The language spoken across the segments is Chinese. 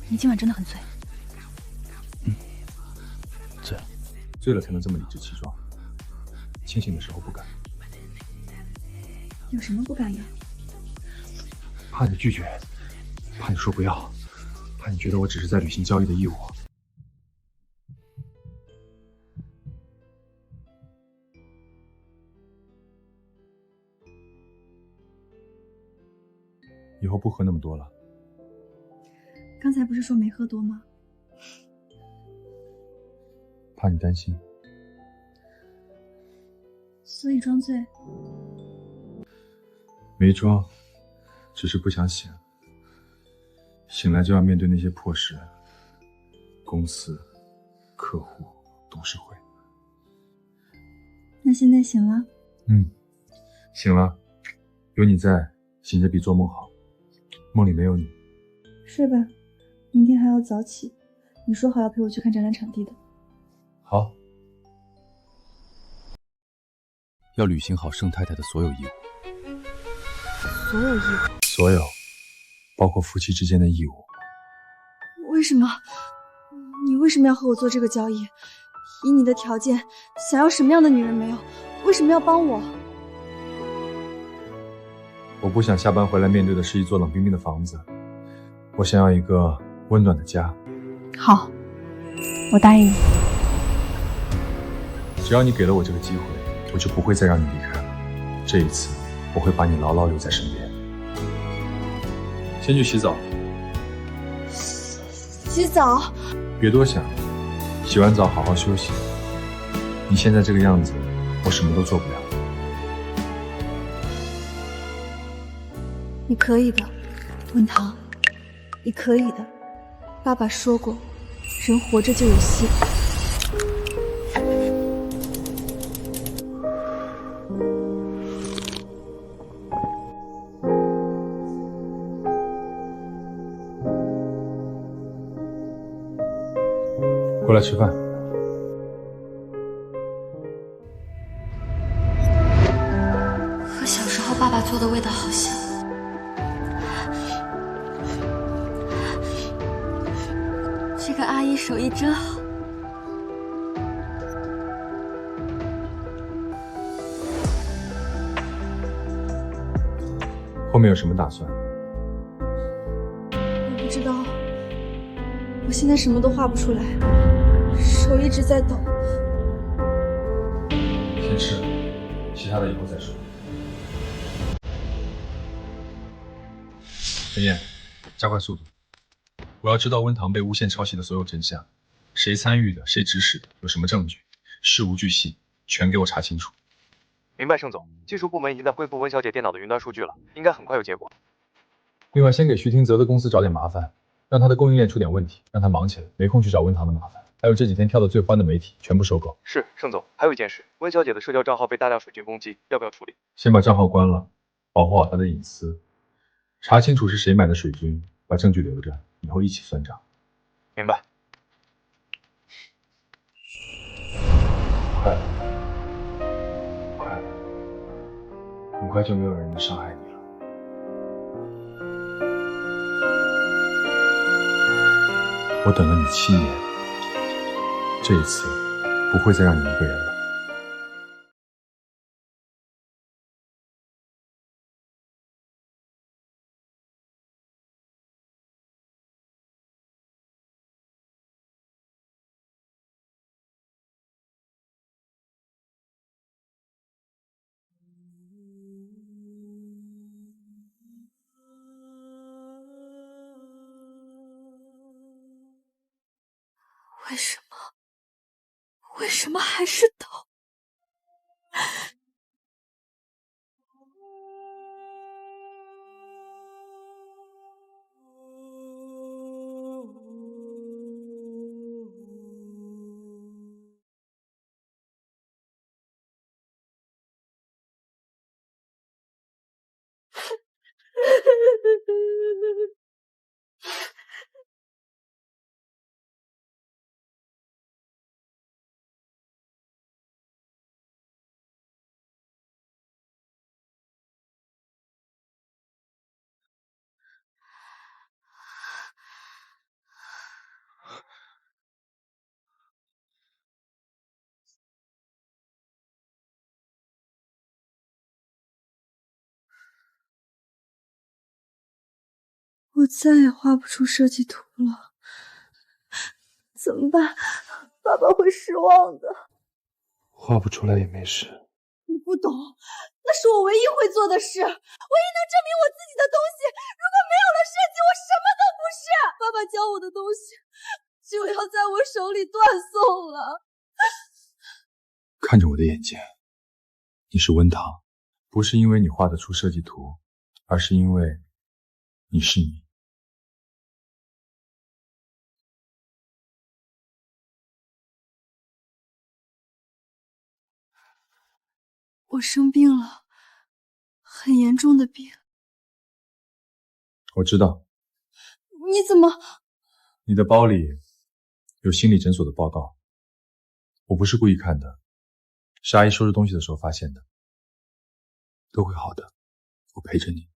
你今晚真的很醉。醉了，醉了才能这么理直气壮。清醒的时候不敢。有什么不敢的？怕你拒绝，怕你说不要，怕你觉得我只是在履行交易的义务。以后不喝那么多了。刚才不是说没喝多吗？怕你担心。所以装醉？没装，只是不想醒。醒来就要面对那些破事，公司、客户、董事会。那现在醒了？醒了，有你在，醒着比做梦好。梦里没有你。睡吧，明天还要早起。你说好要陪我去看展览场地的。好。要履行好盛太太的所有义务。所有义务？所有，包括夫妻之间的义务。为什么？你为什么要和我做这个交易？以你的条件，想要什么样的女人没有？为什么要帮我？我不想下班回来面对的是一座冷冰冰的房子，我想要一个温暖的家。好，我答应你。只要你给了我这个机会，我就不会再让你离开了。这一次，我会把你牢牢留在身边。先去洗澡。洗澡？别多想，洗完澡好好休息。你现在这个样子，我什么都做不了。你可以的，文堂，你可以的。爸爸说过，人活着就有希望。过来吃饭。和小时候爸爸做的味道好像。这个阿姨手艺真好。后面有什么打算？我不知道，我现在什么都画不出来，手一直在抖。先吃，其他的以后再说。陈燕，加快速度，我要知道温堂被诬陷抄袭的所有真相，谁参与的，谁指使的，有什么证据，事无巨细，全给我查清楚。明白，盛总。技术部门已经在恢复温小姐电脑的云端数据了，应该很快有结果。另外，先给徐廷泽的公司找点麻烦，让他的供应链出点问题，让他忙起来，没空去找温堂的麻烦。还有这几天跳得最欢的媒体，全部收购。是，盛总。还有一件事，温小姐的社交账号被大量水军攻击，要不要处理？先把账号关了，保护好他的隐私，查清楚是谁买的水军，把证据留着，以后一起算账。明白。快了，快了，很快就没有人能伤害你了。我等了你7年，这一次不会再让你一个人了。为什么？为什么还是抖？我再也画不出设计图了，怎么办？爸爸会失望的。画不出来也没事。你不懂，那是我唯一会做的事，唯一能证明我自己的东西。如果没有了设计，我什么都不是。爸爸教我的东西就要在我手里断送了。看着我的眼睛，你是温堂，不是因为你画得出设计图，而是因为你是你。我生病了，很严重的病。我知道。你怎么？你的包里有心理诊所的报告，我不是故意看的，是阿姨收拾东西的时候发现的。都会好的，我陪着你。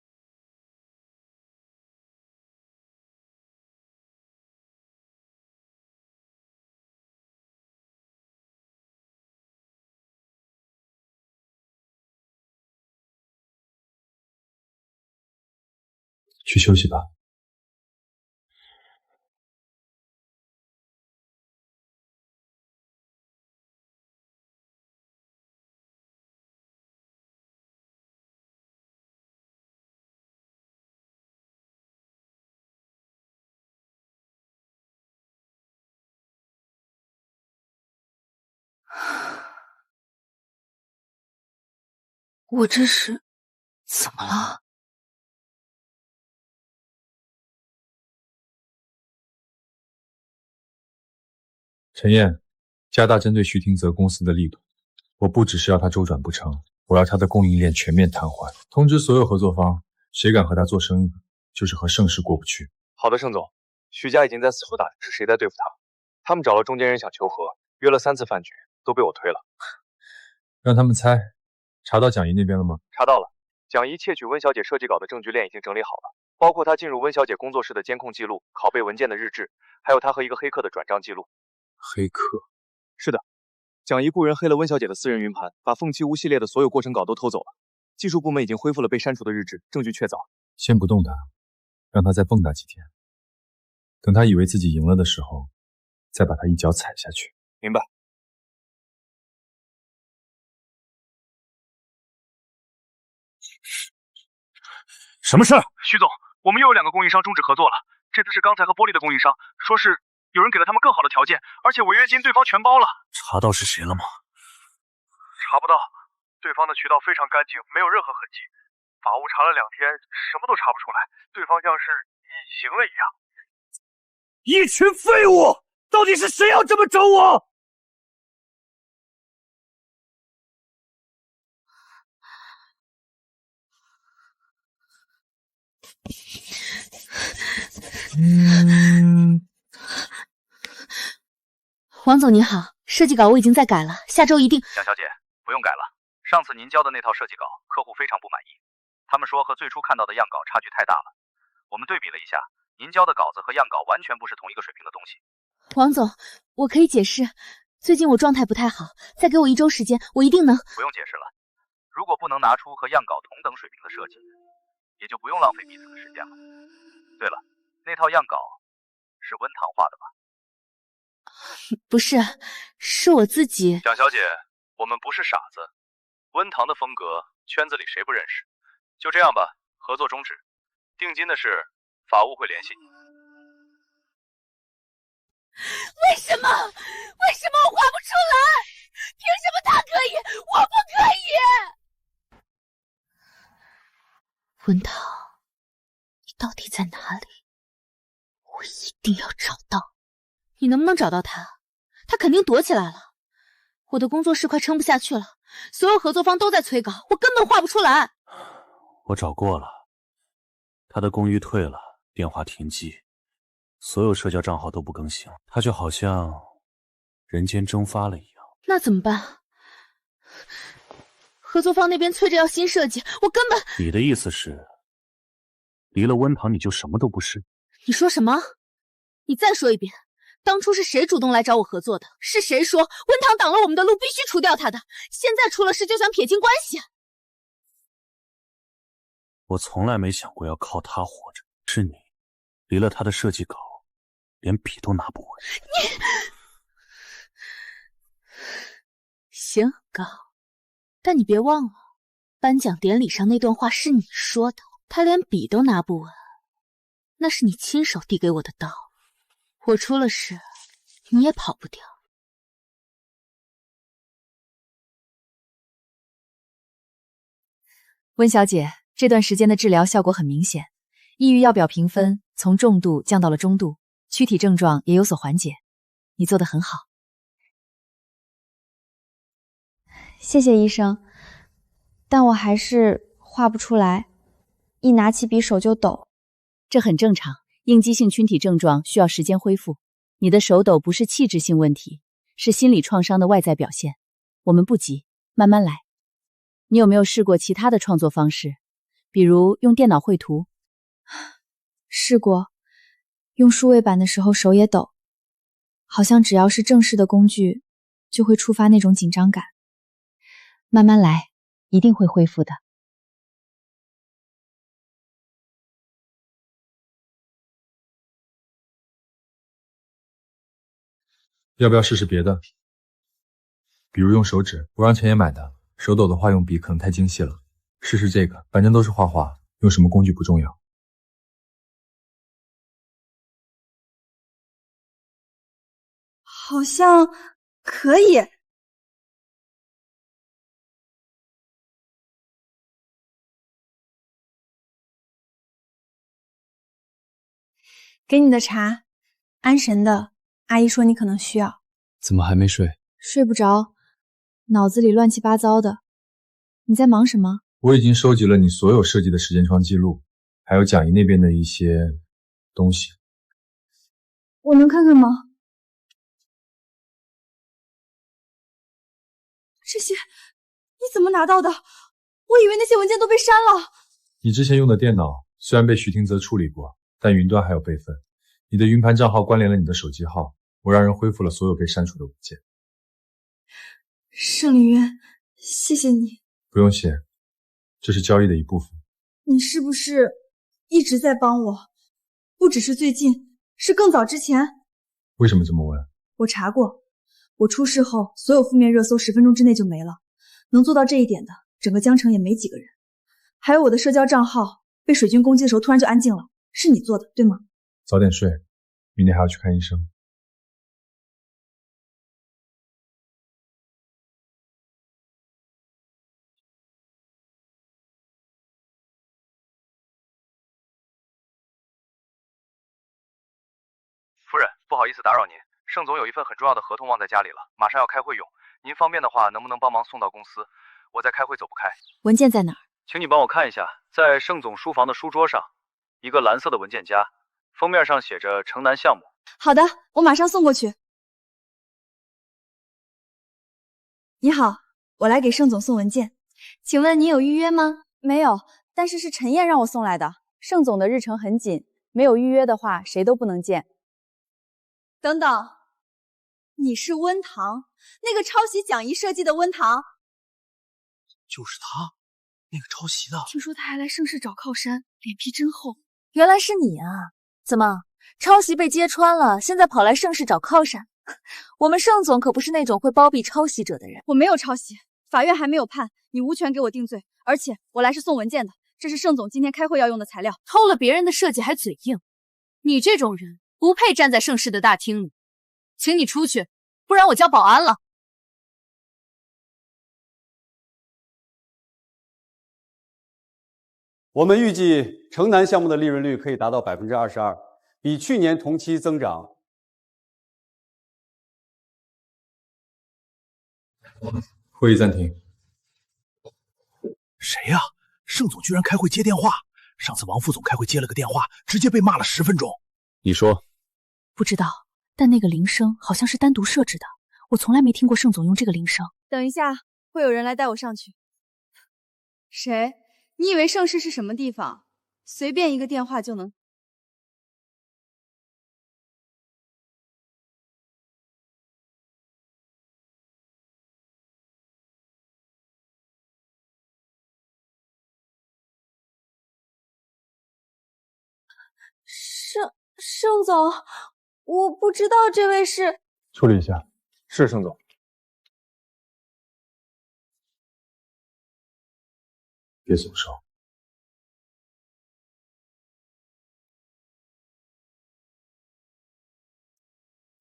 去休息吧。我这是怎么了？陈燕，加大针对徐廷泽公司的力度。我不只是要他周转不成，我要他的供应链全面瘫痪。通知所有合作方，谁敢和他做生意，就是和盛世过不去。好的，盛总，徐家已经在四处打听是谁在对付他，他们找了中间人想求和，约了3次饭局，都被我推了。让他们猜，查到蒋怡那边了吗？查到了，蒋怡窃取温小姐设计稿的证据链已经整理好了，包括她进入温小姐工作室的监控记录、拷贝文件的日志，还有她和一个黑客的转账记录。黑客？是的，蒋怡雇人黑了温小姐的私人云盘，把凤七屋系列的所有过程稿都偷走了。技术部门已经恢复了被删除的日志，证据确凿。先不动他，让他再蹦跶几天，等他以为自己赢了的时候，再把他一脚踩下去。明白。什么事？徐总，我们又有2个供应商终止合作了，这次是钢材和玻璃的供应商，说是有人给了他们更好的条件，而且违约金对方全包了。查到是谁了吗？查不到，对方的渠道非常干净，没有任何痕迹。法务查了2天，什么都查不出来，对方像是隐形了一样。一群废物！到底是谁要这么整我？王总您好，设计稿我已经在改了，下周一定。蒋小姐，不用改了，上次您交的那套设计稿，客户非常不满意，他们说和最初看到的样稿差距太大了。我们对比了一下，您交的稿子和样稿完全不是同一个水平的东西。王总，我可以解释，最近我状态不太好，再给我1周时间，我一定能。不用解释了，如果不能拿出和样稿同等水平的设计，也就不用浪费彼此的时间了。对了，那套样稿是温堂画的吧？不是，是我自己。蒋小姐，我们不是傻子，温堂的风格圈子里谁不认识？就这样吧，合作终止，定金的事法务会联系你。为什么？为什么我画不出来？凭什么他可以，我不可以？温堂，你到底在哪里？我一定要找到。你能不能找到他？他肯定躲起来了。我的工作室快撑不下去了，所有合作方都在催稿，我根本画不出来。我找过了，他的公寓退了，电话停机，所有社交账号都不更新，他就好像人间蒸发了一样。那怎么办？合作方那边催着要新设计，我根本……你的意思是，离了温堂你就什么都不是？你说什么？你再说一遍。当初是谁主动来找我合作的？是谁说温堂挡了我们的路，必须除掉他的？现在出了事就想撇清关系？我从来没想过要靠他活着，是你离了他的设计稿，连笔都拿不稳。行，高，但你别忘了，颁奖典礼上那段话是你说的，他连笔都拿不稳，那是你亲手递给我的刀，我出了事，你也跑不掉。温小姐，这段时间的治疗效果很明显，抑郁药表评分从重度降到了中度，躯体症状也有所缓解，你做得很好。谢谢医生，但我还是画不出来，一拿起笔手就抖。这很正常，应激性群体症状需要时间恢复。你的手抖不是器质性问题，是心理创伤的外在表现。我们不急，慢慢来。你有没有试过其他的创作方式，比如用电脑绘图？试过，用数位板的时候手也抖，好像只要是正式的工具，就会触发那种紧张感。慢慢来，一定会恢复的。要不要试试别的？比如用手指，我让陈岩买的。手抖的话，用笔可能太精细了。试试这个，反正都是画画，用什么工具不重要。好像可以。给你的茶，安神的。阿姨说你可能需要。怎么还没睡？睡不着，脑子里乱七八糟的。你在忙什么？我已经收集了你所有设计的时间窗记录，还有蒋怡那边的一些东西。我能看看吗？这些你怎么拿到的？我以为那些文件都被删了。你之前用的电脑虽然被徐廷泽处理过，但云端还有备份。你的云盘账号关联了你的手机号，我让人恢复了所有被删除的文件。盛凌渊，谢谢你。不用谢，这是交易的一部分。你是不是一直在帮我？不只是最近，是更早之前。为什么这么问？我查过，我出事后，所有负面热搜10分钟之内就没了。能做到这一点的，整个江城也没几个人。还有我的社交账号被水军攻击的时候突然就安静了，是你做的，对吗？早点睡，明天还要去看医生。夫人，不好意思打扰您，盛总有一份很重要的合同忘在家里了，马上要开会用。您方便的话，能不能帮忙送到公司？我在开会走不开。文件在哪儿？请你帮我看一下，在盛总书房的书桌上，一个蓝色的文件夹，封面上写着城南项目。好的，我马上送过去。你好，我来给盛总送文件，请问你有预约吗？没有，但是是陈燕让我送来的。盛总的日程很紧，没有预约的话，谁都不能见。等等，你是温堂，那个抄袭蒋怡设计的温堂？就是他，那个抄袭的。听说他还来盛世找靠山，脸皮真厚。原来是你啊！怎么，抄袭被揭穿了，现在跑来盛世找靠山？我们盛总可不是那种会包庇抄袭者的人。我没有抄袭，法院还没有判，你无权给我定罪。而且我来是送文件的，这是盛总今天开会要用的材料。偷了别人的设计还嘴硬，你这种人不配站在盛世的大厅里。请你出去，不然我叫保安了。我们预计城南项目的利润率可以达到22%，比去年同期增长。会议暂停。谁呀？盛总居然开会接电话。上次王副总开会接了个电话，直接被骂了10分钟。你说？不知道，但那个铃声好像是单独设置的，我从来没听过盛总用这个铃声。等一下，会有人来带我上去。谁？你以为盛世是什么地方？随便一个电话就能。盛总，我不知道这位是。处理一下。是盛总。别松手。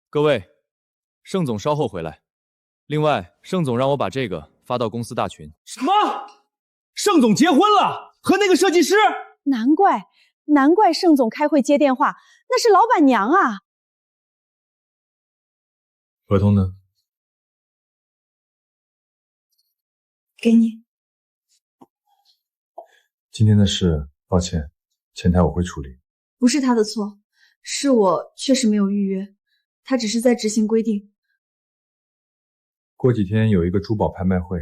各位，盛总稍后回来。另外，盛总让我把这个发到公司大群。什么？盛总结婚了，和那个设计师？难怪盛总开会接电话，那是老板娘啊。合同呢？给你。今天的事，抱歉，前台我会处理。不是他的错，是我确实没有预约，他只是在执行规定。过几天有一个珠宝拍卖会，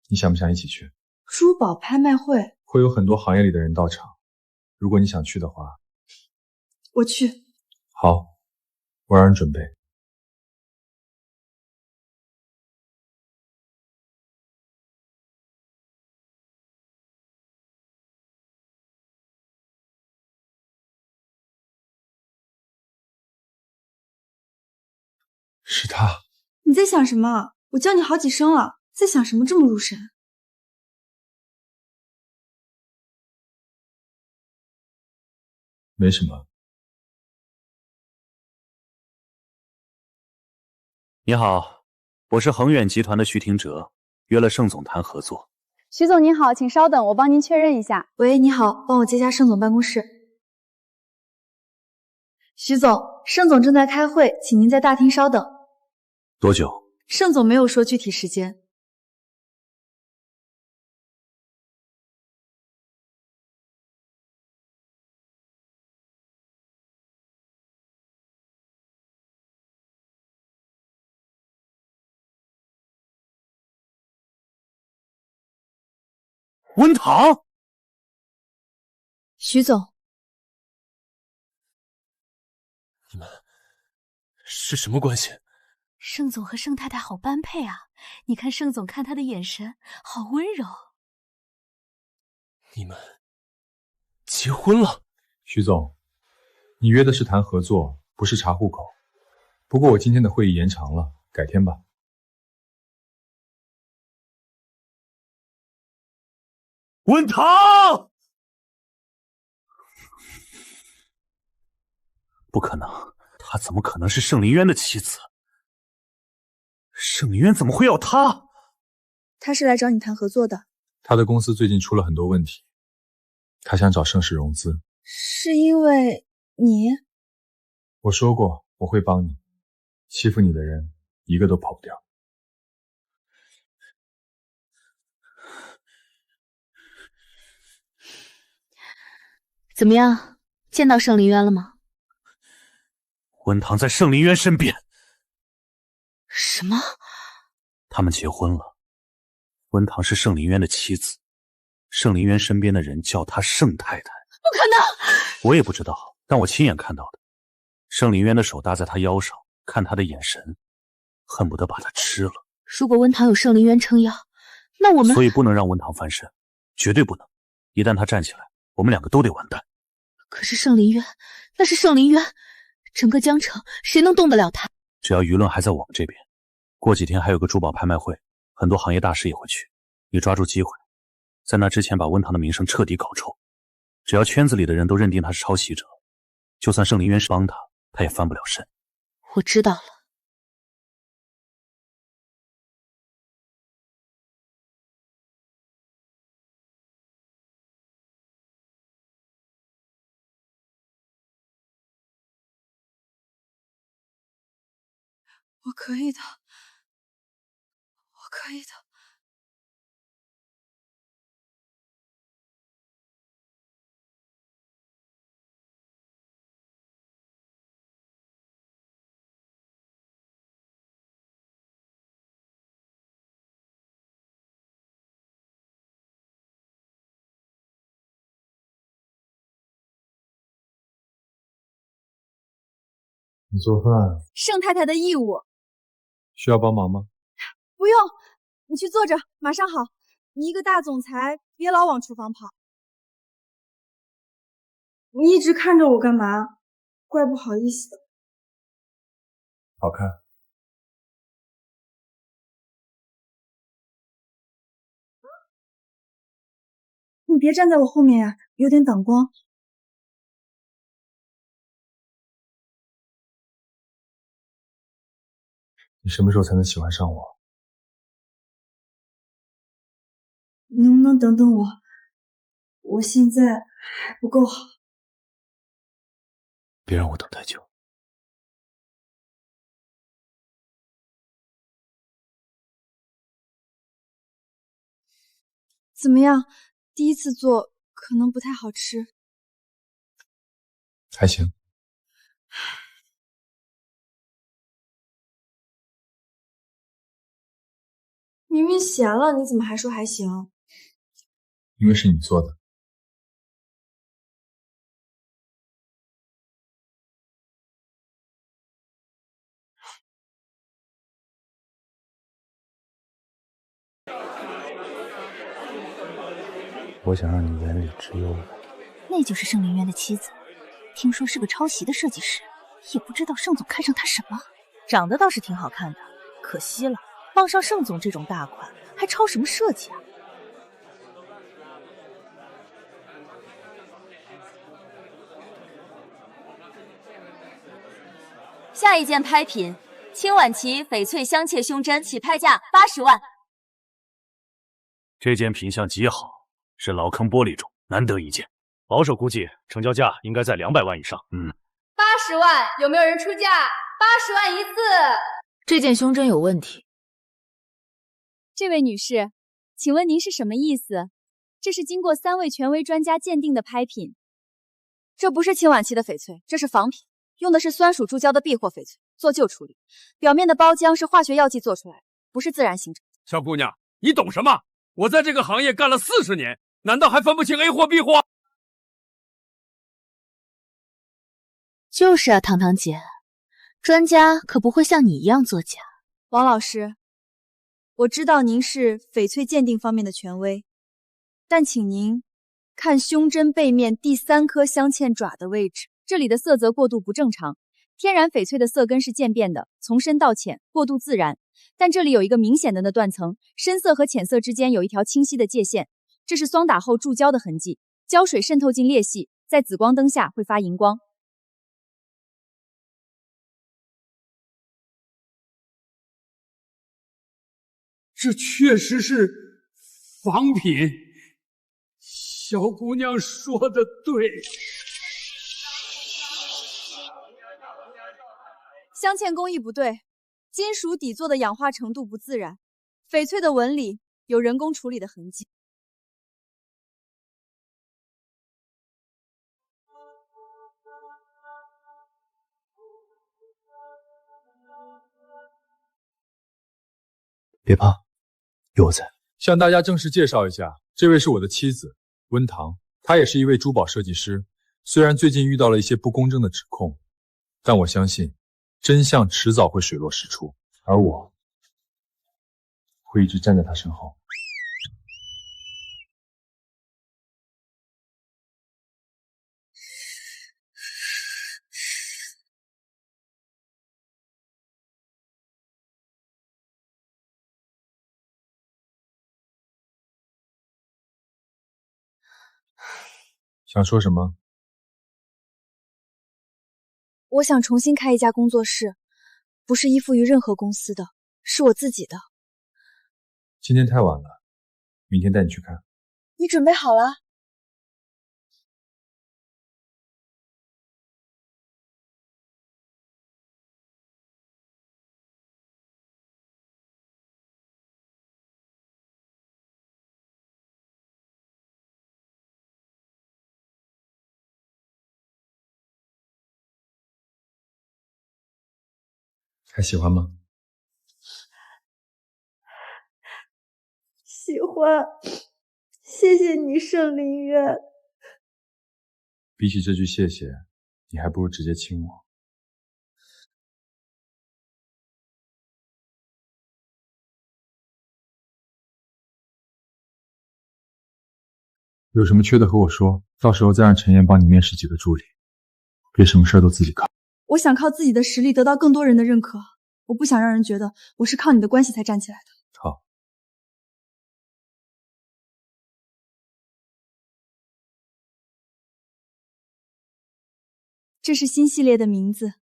你想不想一起去？珠宝拍卖会会有很多行业里的人到场，如果你想去的话，我去。好，我让人准备。是他。你在想什么？我叫你好几声了，在想什么这么入神？没什么。你好，我是恒远集团的徐廷哲，约了盛总谈合作。徐总您好，请稍等，我帮您确认一下。喂，你好，帮我接下盛总办公室。徐总，盛总正在开会，请您在大厅稍等。多久？盛总没有说具体时间。温堂，徐总，你们是什么关系？盛总和盛太太好般配啊！你看盛总看他的眼神，好温柔。你们结婚了？徐总，你约的是谈合作，不是查户口。不过我今天的会议延长了，改天吧。温堂，不可能，她怎么可能是盛林渊的妻子？盛林渊怎么会要她？他是来找你谈合作的。他的公司最近出了很多问题，他想找盛世融资。是因为你？我说过我会帮你，欺负你的人一个都跑不掉。怎么样，见到盛林渊了吗？温堂在盛林渊身边。什么？他们结婚了。温堂是盛林渊的妻子，盛林渊身边的人叫她盛太太。不可能！我也不知道，但我亲眼看到的。盛林渊的手搭在她腰上，看她的眼神，恨不得把她吃了。如果温堂有盛林渊撑腰，那我们……所以不能让温堂翻身，绝对不能。一旦他站起来，我们两个都得完蛋。可是盛林渊，那是盛林渊，整个江城谁能动得了他？只要舆论还在我们这边，过几天还有个珠宝拍卖会，很多行业大师也会去。你抓住机会，在那之前把温堂的名声彻底搞臭。只要圈子里的人都认定他是抄袭者，就算盛林渊是帮他，他也翻不了身。我知道了。我可以的，我可以的。你做饭？盛太太的义务。需要帮忙吗？不用，你去坐着，马上好。你一个大总裁，别老往厨房跑。你一直看着我干嘛？怪不好意思的。好看。你别站在我后面呀，有点挡光。你什么时候才能喜欢上我？能不能等等我？我现在还不够好。别让我等太久。怎么样？第一次做可能不太好吃。还行。明明咸了，你怎么还说还行？因为是你做的。我想让你眼里只有我。那就是盛林渊的妻子，听说是个抄袭的设计师，也不知道盛总看上她什么。长得倒是挺好看的，可惜了，傍上盛总这种大款，还抄什么设计啊？下一件拍品，青晚旗翡翠镶嵌胸针，起拍价80万。这件品相极好，是老坑玻璃中难得一见，保守估计成交价应该在200万以上。80万，有没有人出价？80万一次。这件胸针有问题。这位女士，请问您是什么意思？这是经过3位权威专家鉴定的拍品。这不是青晚期的翡翠，这是仿品，用的是酸属注胶的避货翡翠做旧处理，表面的包浆是化学药剂做出来，不是自然形成。小姑娘，你懂什么？我在这个行业干了40年，难道还分不清 A 货 B 货？就是啊，糖糖姐，专家可不会像你一样作假。王老师，我知道您是翡翠鉴定方面的权威，但请您看胸针背面第3颗镶嵌爪的位置，这里的色泽过渡不正常。天然翡翠的色根是渐变的，从深到浅，过渡自然。但这里有一个明显的断层，深色和浅色之间有一条清晰的界限，这是霜打后注胶的痕迹，胶水渗透进裂隙，在紫光灯下会发荧光。这确实是仿品，小姑娘说的对。镶嵌工艺不对，金属底座的氧化程度不自然，翡翠的纹理有人工处理的痕迹。别怕，有我在。向大家正式介绍一下，这位是我的妻子温棠，她也是一位珠宝设计师。虽然最近遇到了一些不公正的指控，但我相信真相迟早会水落石出，而我会一直站在她身后。想说什么？我想重新开一家工作室，不是依附于任何公司的，是我自己的。今天太晚了，明天带你去看。你准备好了？还喜欢吗？喜欢，谢谢你，盛林渊。比起这句谢谢，你还不如直接亲我。有什么缺的和我说，到时候再让陈燕帮你面试几个助理。别什么事都自己靠。我想靠自己的实力得到更多人的认可，我不想让人觉得我是靠你的关系才站起来的。好。这是新系列的名字。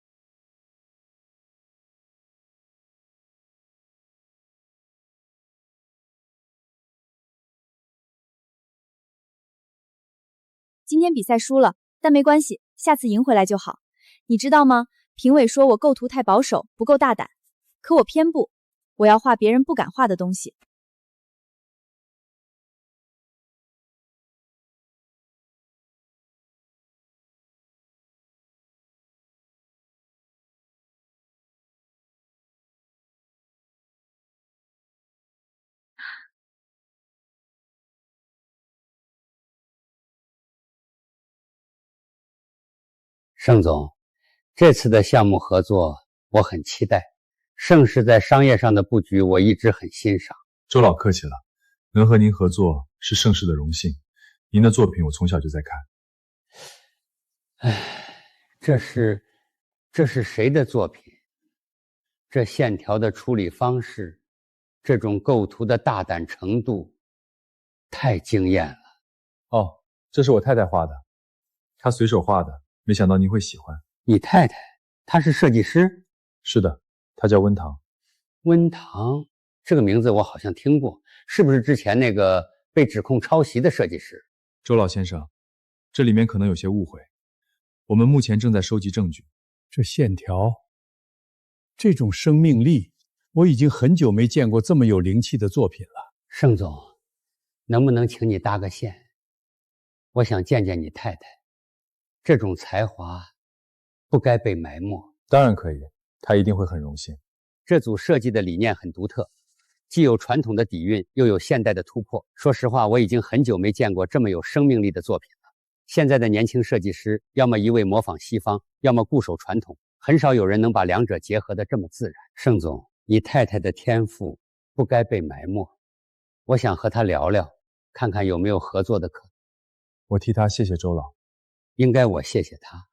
今天比赛输了，但没关系，下次赢回来就好。你知道吗？评委说我构图太保守，不够大胆，可我偏不，我要画别人不敢画的东西。盛总，这次的项目合作我很期待。盛世在商业上的布局我一直很欣赏。周老客气了，能和您合作是盛世的荣幸。您的作品我从小就在看。唉，这是谁的作品？这线条的处理方式，这种构图的大胆程度，太惊艳了。哦，这是我太太画的，她随手画的，没想到您会喜欢。你太太，她是设计师？是的，她叫温堂。温堂这个名字我好像听过，是不是之前那个被指控抄袭的设计师？周老先生，这里面可能有些误会，我们目前正在收集证据。这线条，这种生命力，我已经很久没见过这么有灵气的作品了。盛总，能不能请你搭个线？我想见见你太太，这种才华不该被埋没。当然可以，她一定会很荣幸。这组设计的理念很独特，既有传统的底蕴，又有现代的突破。说实话，我已经很久没见过这么有生命力的作品了。现在的年轻设计师，要么一味模仿西方，要么固守传统，很少有人能把两者结合得这么自然。盛总，你太太的天赋不该被埋没，我想和她聊聊，看看有没有合作的可能。我替她谢谢周老。应该我谢谢她，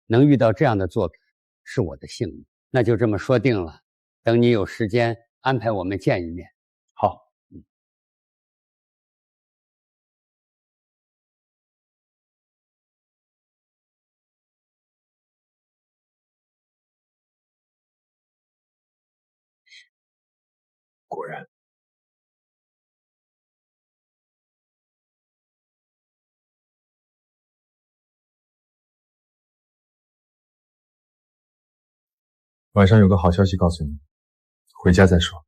能遇到这样的作品是我的幸运。那就这么说定了，等你有时间安排我们见一面。好。果然。晚上有个好消息告诉你，回家再说。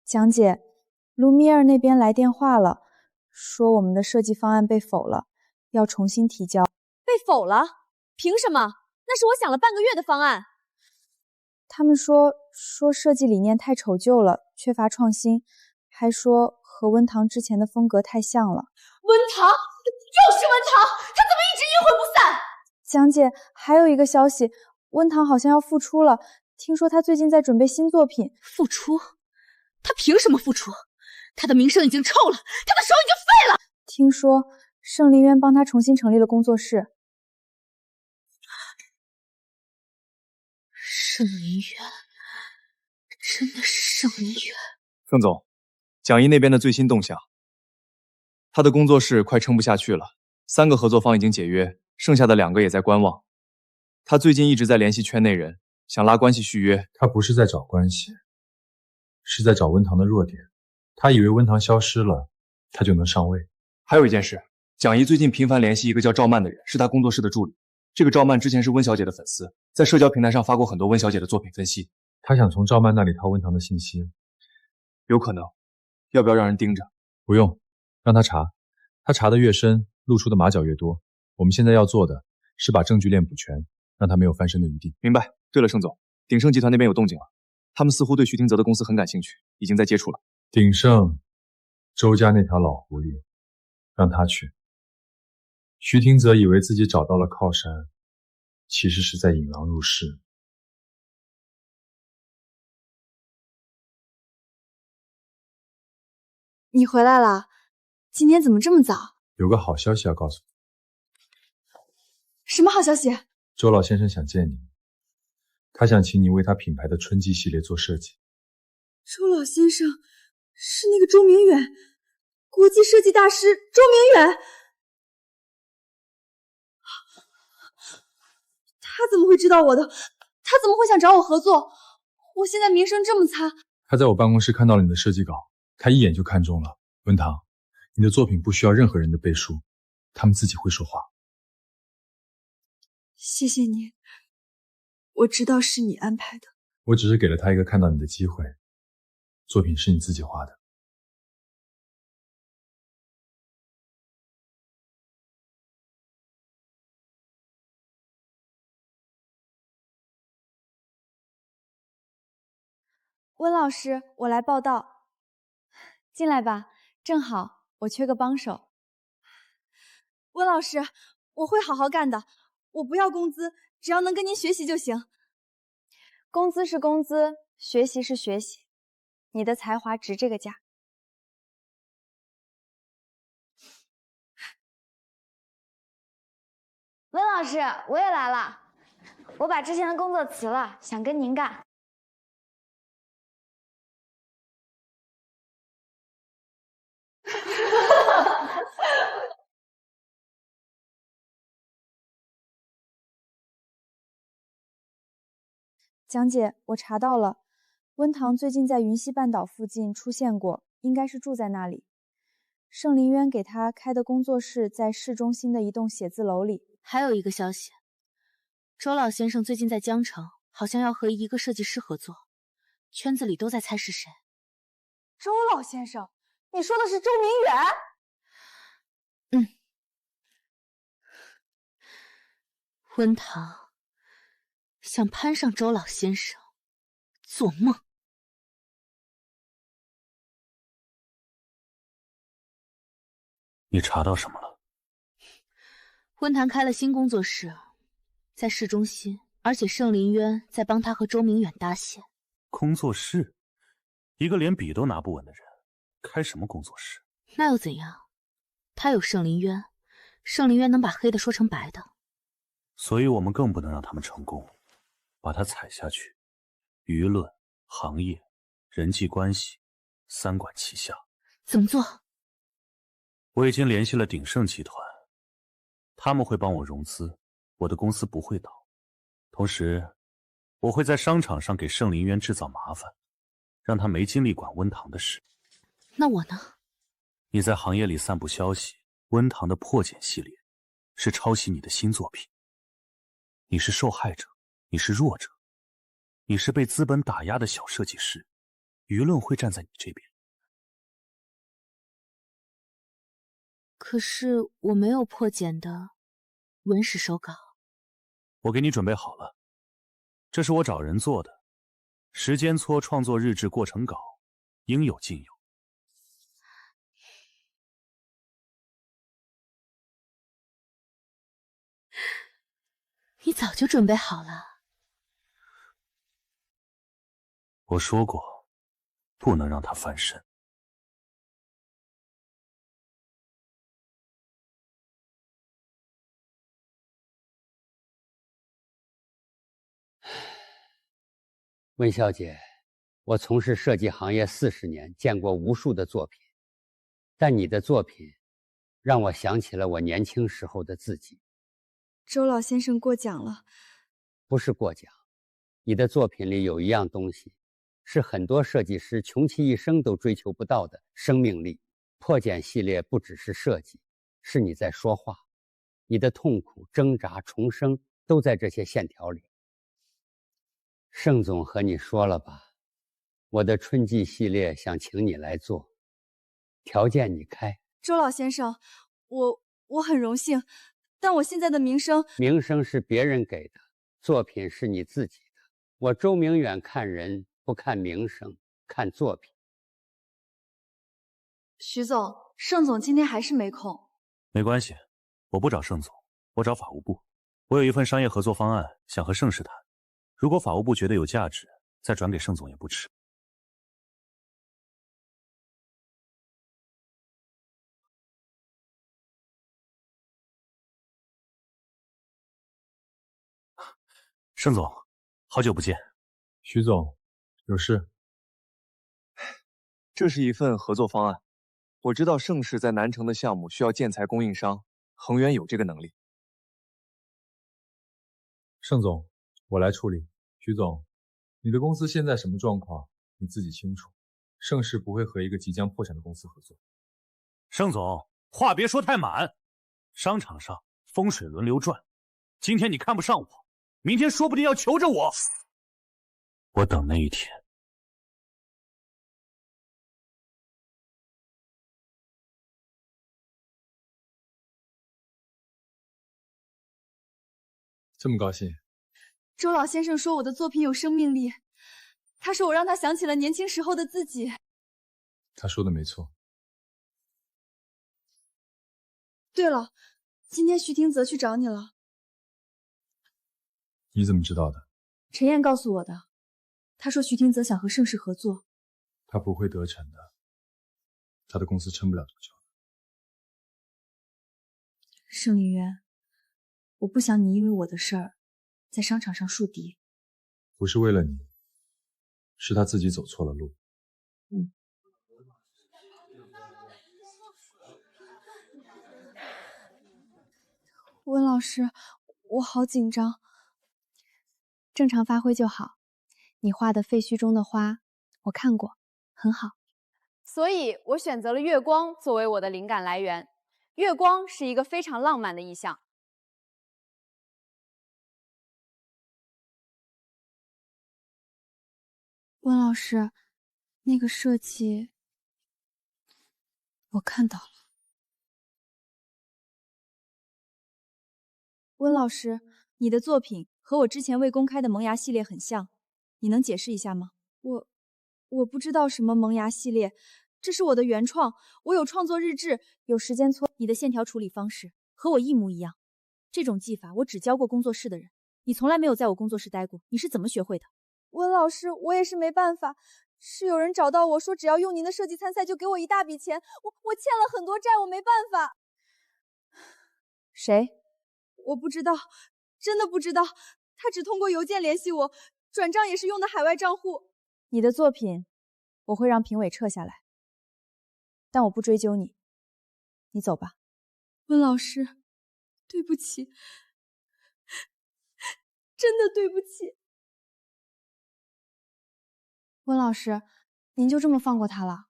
蒋姐，卢米尔那边来电话了，说我们的设计方案被否了，要重新提交。被否了？凭什么？那是我想了半个月的方案。他们说设计理念太守旧了，缺乏创新，还说和温堂之前的风格太像了。温堂，又是温堂，他怎么一直阴魂不散？蒋姐，还有一个消息，温堂好像要复出了，听说他最近在准备新作品。复出？他凭什么复出？他的名声已经臭了，他的手已经废了。听说圣林渊帮他重新成立了工作室。圣林渊，真的是圣林渊。凤总，蒋一那边的最新动向，他的工作室快撑不下去了，3个合作方已经解约，剩下的2个也在观望。他最近一直在联系圈内人，想拉关系续约。他不是在找关系，是在找温堂的弱点。他以为温堂消失了，他就能上位。还有一件事，蒋一最近频繁联系一个叫赵曼的人，是他工作室的助理。这个赵曼之前是温小姐的粉丝，在社交平台上发过很多温小姐的作品分析。他想从赵曼那里套温堂的信息。有可能，要不要让人盯着？不用，让他查。他查得越深，露出的马脚越多。我们现在要做的是把证据链补全，让他没有翻身的余地。明白。对了，盛总，鼎盛集团那边有动静了，他们似乎对徐廷泽的公司很感兴趣，已经在接触了。鼎盛，周家那条老狐狸，让他去。徐廷泽以为自己找到了靠山，其实是在引狼入室。你回来了，今天怎么这么早？有个好消息要告诉你。什么好消息？周老先生想见你，他想请你为他品牌的春季系列做设计。周老先生是那个周明远，国际设计大师周明远。他怎么会知道我的？他怎么会想找我合作？我现在名声这么差。他在我办公室看到了你的设计稿，他一眼就看中了。文堂，你的作品不需要任何人的背书，他们自己会说话。谢谢你，我知道是你安排的。我只是给了他一个看到你的机会，作品是你自己画的。温老师，我来报道。进来吧，正好我缺个帮手。温老师，我会好好干的，我不要工资，只要能跟您学习就行。工资是工资，学习是学习，你的才华值这个价。温老师，我也来了，我把之前的工作辞了，想跟您干。蒋姐，我查到了，温堂最近在云溪半岛附近出现过，应该是住在那里。盛林渊给他开的工作室在市中心的一栋写字楼里。还有一个消息，周老先生最近在江城，好像要和一个设计师合作，圈子里都在猜是谁。周老先生，你说的是周明远？温堂想攀上周老先生，做梦！你查到什么了？温堂开了新工作室，在市中心，而且盛林渊在帮他和周明远搭线。工作室？一个连笔都拿不稳的人，开什么工作室？那又怎样？他有盛林渊，盛林渊能把黑的说成白的。所以我们更不能让他们成功，把他踩下去。舆论、行业、人际关系，三管齐下。怎么做？我已经联系了鼎盛集团，他们会帮我融资，我的公司不会倒。同时，我会在商场上给盛林渊制造麻烦，让他没精力管温堂的事。那我呢？你在行业里散布消息，温堂的破茧系列是抄袭你的新作品。你是受害者，你是弱者，你是被资本打压的小设计师，舆论会站在你这边。可是我没有破茧的文史手稿。我给你准备好了，这是我找人做的，时间搓创作日志过程稿，应有尽有。你早就准备好了。我说过，不能让他翻身。温小姐，我从事设计行业40年，见过无数的作品，但你的作品让我想起了我年轻时候的自己。周老先生过奖了。不是过奖，你的作品里有一样东西，是很多设计师穷其一生都追求不到的生命力。破茧系列不只是设计，是你在说话，你的痛苦、挣扎、重生都在这些线条里。盛总和你说了吧，我的春季系列想请你来做，条件你开。周老先生，我很荣幸，但我现在的名声是别人给的，作品是你自己的。我周明远看人不看名声，看作品。徐总，盛总今天还是没空。没关系，我不找盛总，我找法务部。我有一份商业合作方案，想和盛氏谈。如果法务部觉得有价值，再转给盛总也不迟。盛总，好久不见。徐总，有事？这是一份合作方案。我知道盛氏在南城的项目需要建材供应商，恒源有这个能力。盛总，我来处理。徐总，你的公司现在什么状况，你自己清楚。盛氏不会和一个即将破产的公司合作。盛总，话别说太满。商场上风水轮流转，今天你看不上我，明天说不定要求着我。我等那一天。这么高兴？周老先生说我的作品有生命力，他说我让他想起了年轻时候的自己。他说的没错。对了，今天徐廷泽去找你了。你怎么知道的？陈燕告诉我的。他说徐廷泽想和盛氏合作。他不会得逞的，他的公司撑不了多久。盛林渊，我不想你因为我的事儿在商场上树敌。不是为了你，是他自己走错了路。温老师，我好紧张。正常发挥就好。你画的废墟中的花，我看过，很好。所以我选择了月光作为我的灵感来源。月光是一个非常浪漫的意象。温老师，那个设计我看到了。温老师，你的作品和我之前未公开的萌芽系列很像，你能解释一下吗？我不知道什么萌芽系列，这是我的原创，我有创作日志，有时间搓。你的线条处理方式和我一模一样，这种技法我只教过工作室的人，你从来没有在我工作室待过，你是怎么学会的？温老师，我也是没办法，是有人找到我说只要用您的设计参赛就给我一大笔钱，我欠了很多债，我没办法。谁？我不知道，真的不知道，他只通过邮件联系我，转账也是用的海外账户。你的作品我会让评委撤下来，但我不追究你，你走吧。温老师，对不起，真的对不起。温老师，您就这么放过他了？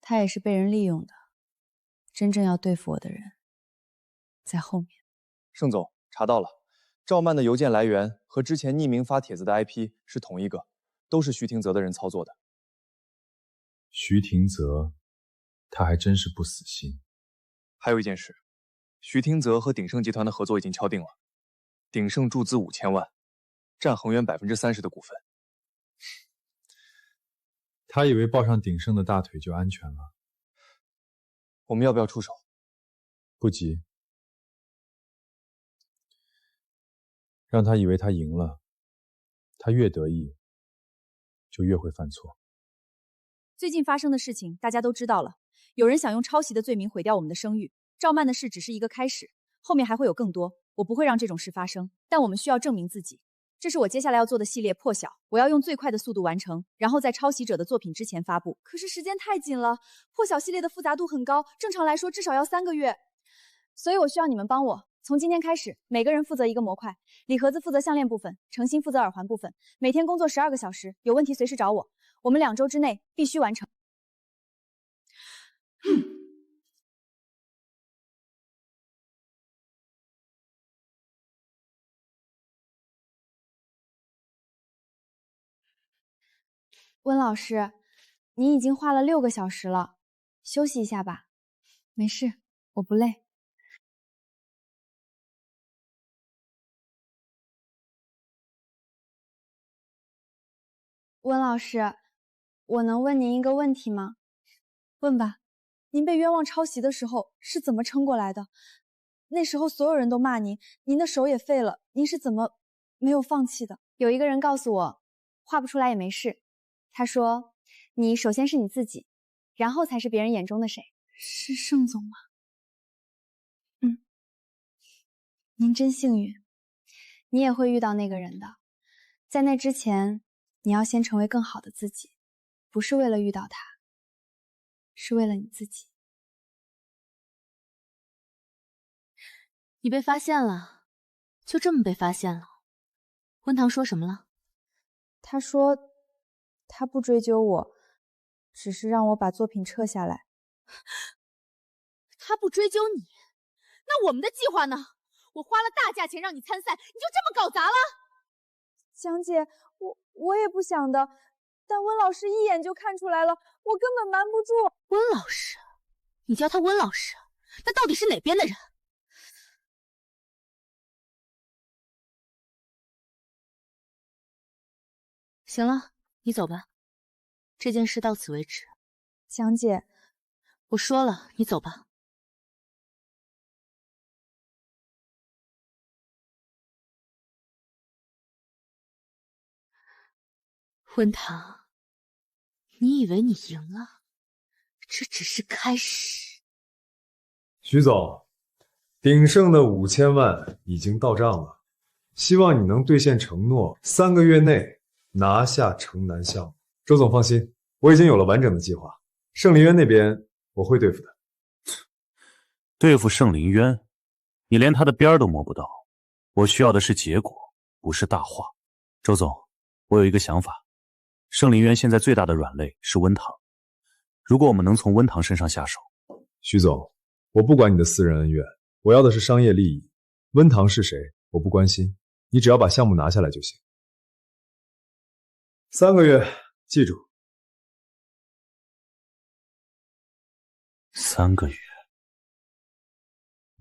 他也是被人利用的，真正要对付我的人在后面。盛总，查到了，赵曼的邮件来源和之前匿名发帖子的 IP 是同一个，都是徐廷泽的人操作的。徐廷泽，他还真是不死心。还有一件事，徐廷泽和鼎盛集团的合作已经敲定了，鼎盛注资5000万，占恒源30%的股份。他以为抱上鼎盛的大腿就安全了。我们要不要出手？不急，让他以为他赢了，他越得意，就越会犯错。最近发生的事情大家都知道了，有人想用抄袭的罪名毁掉我们的声誉。赵曼的事只是一个开始，后面还会有更多。我不会让这种事发生，但我们需要证明自己。这是我接下来要做的系列《破晓》，我要用最快的速度完成，然后在抄袭者的作品之前发布。可是时间太紧了，《破晓》系列的复杂度很高，正常来说至少要3个月，所以我需要你们帮我。从今天开始，每个人负责一个模块，李盒子负责项链部分，程心负责耳环部分，每天工作12个小时，有问题随时找我。我们2周之内必须完成。温老师，您已经画了6个小时了，休息一下吧。没事，我不累。温老师，我能问您一个问题吗？问吧。您被冤枉抄袭的时候是怎么撑过来的？那时候所有人都骂您，您的手也废了，您是怎么没有放弃的？有一个人告诉我，画不出来也没事。他说，你首先是你自己，然后才是别人眼中的谁。是盛总吗？您真幸运。你也会遇到那个人的，在那之前，你要先成为更好的自己，不是为了遇到他，是为了你自己。你被发现了，就这么被发现了。温堂说什么了？他说他不追究我，只是让我把作品撤下来。他不追究你，那我们的计划呢？我花了大价钱让你参赛，你就这么搞砸了？江姐，我也不想的，但温老师一眼就看出来了，我根本瞒不住。温老师？你叫他温老师，他到底是哪边的人？行了，你走吧，这件事到此为止。江姐，我说了，你走吧。温堂，你以为你赢了？这只是开始。徐总，鼎盛的5000万已经到账了，希望你能兑现承诺，3个月内拿下城南项目。周总放心，我已经有了完整的计划，盛林渊那边我会对付的。对付盛林渊，你连他的边儿都摸不到。我需要的是结果，不是大话。周总，我有一个想法。盛林渊现在最大的软肋是温堂，如果我们能从温堂身上下手。徐总，我不管你的私人恩怨，我要的是商业利益。温堂是谁，我不关心，你只要把项目拿下来就行。3个月，记住。3个月，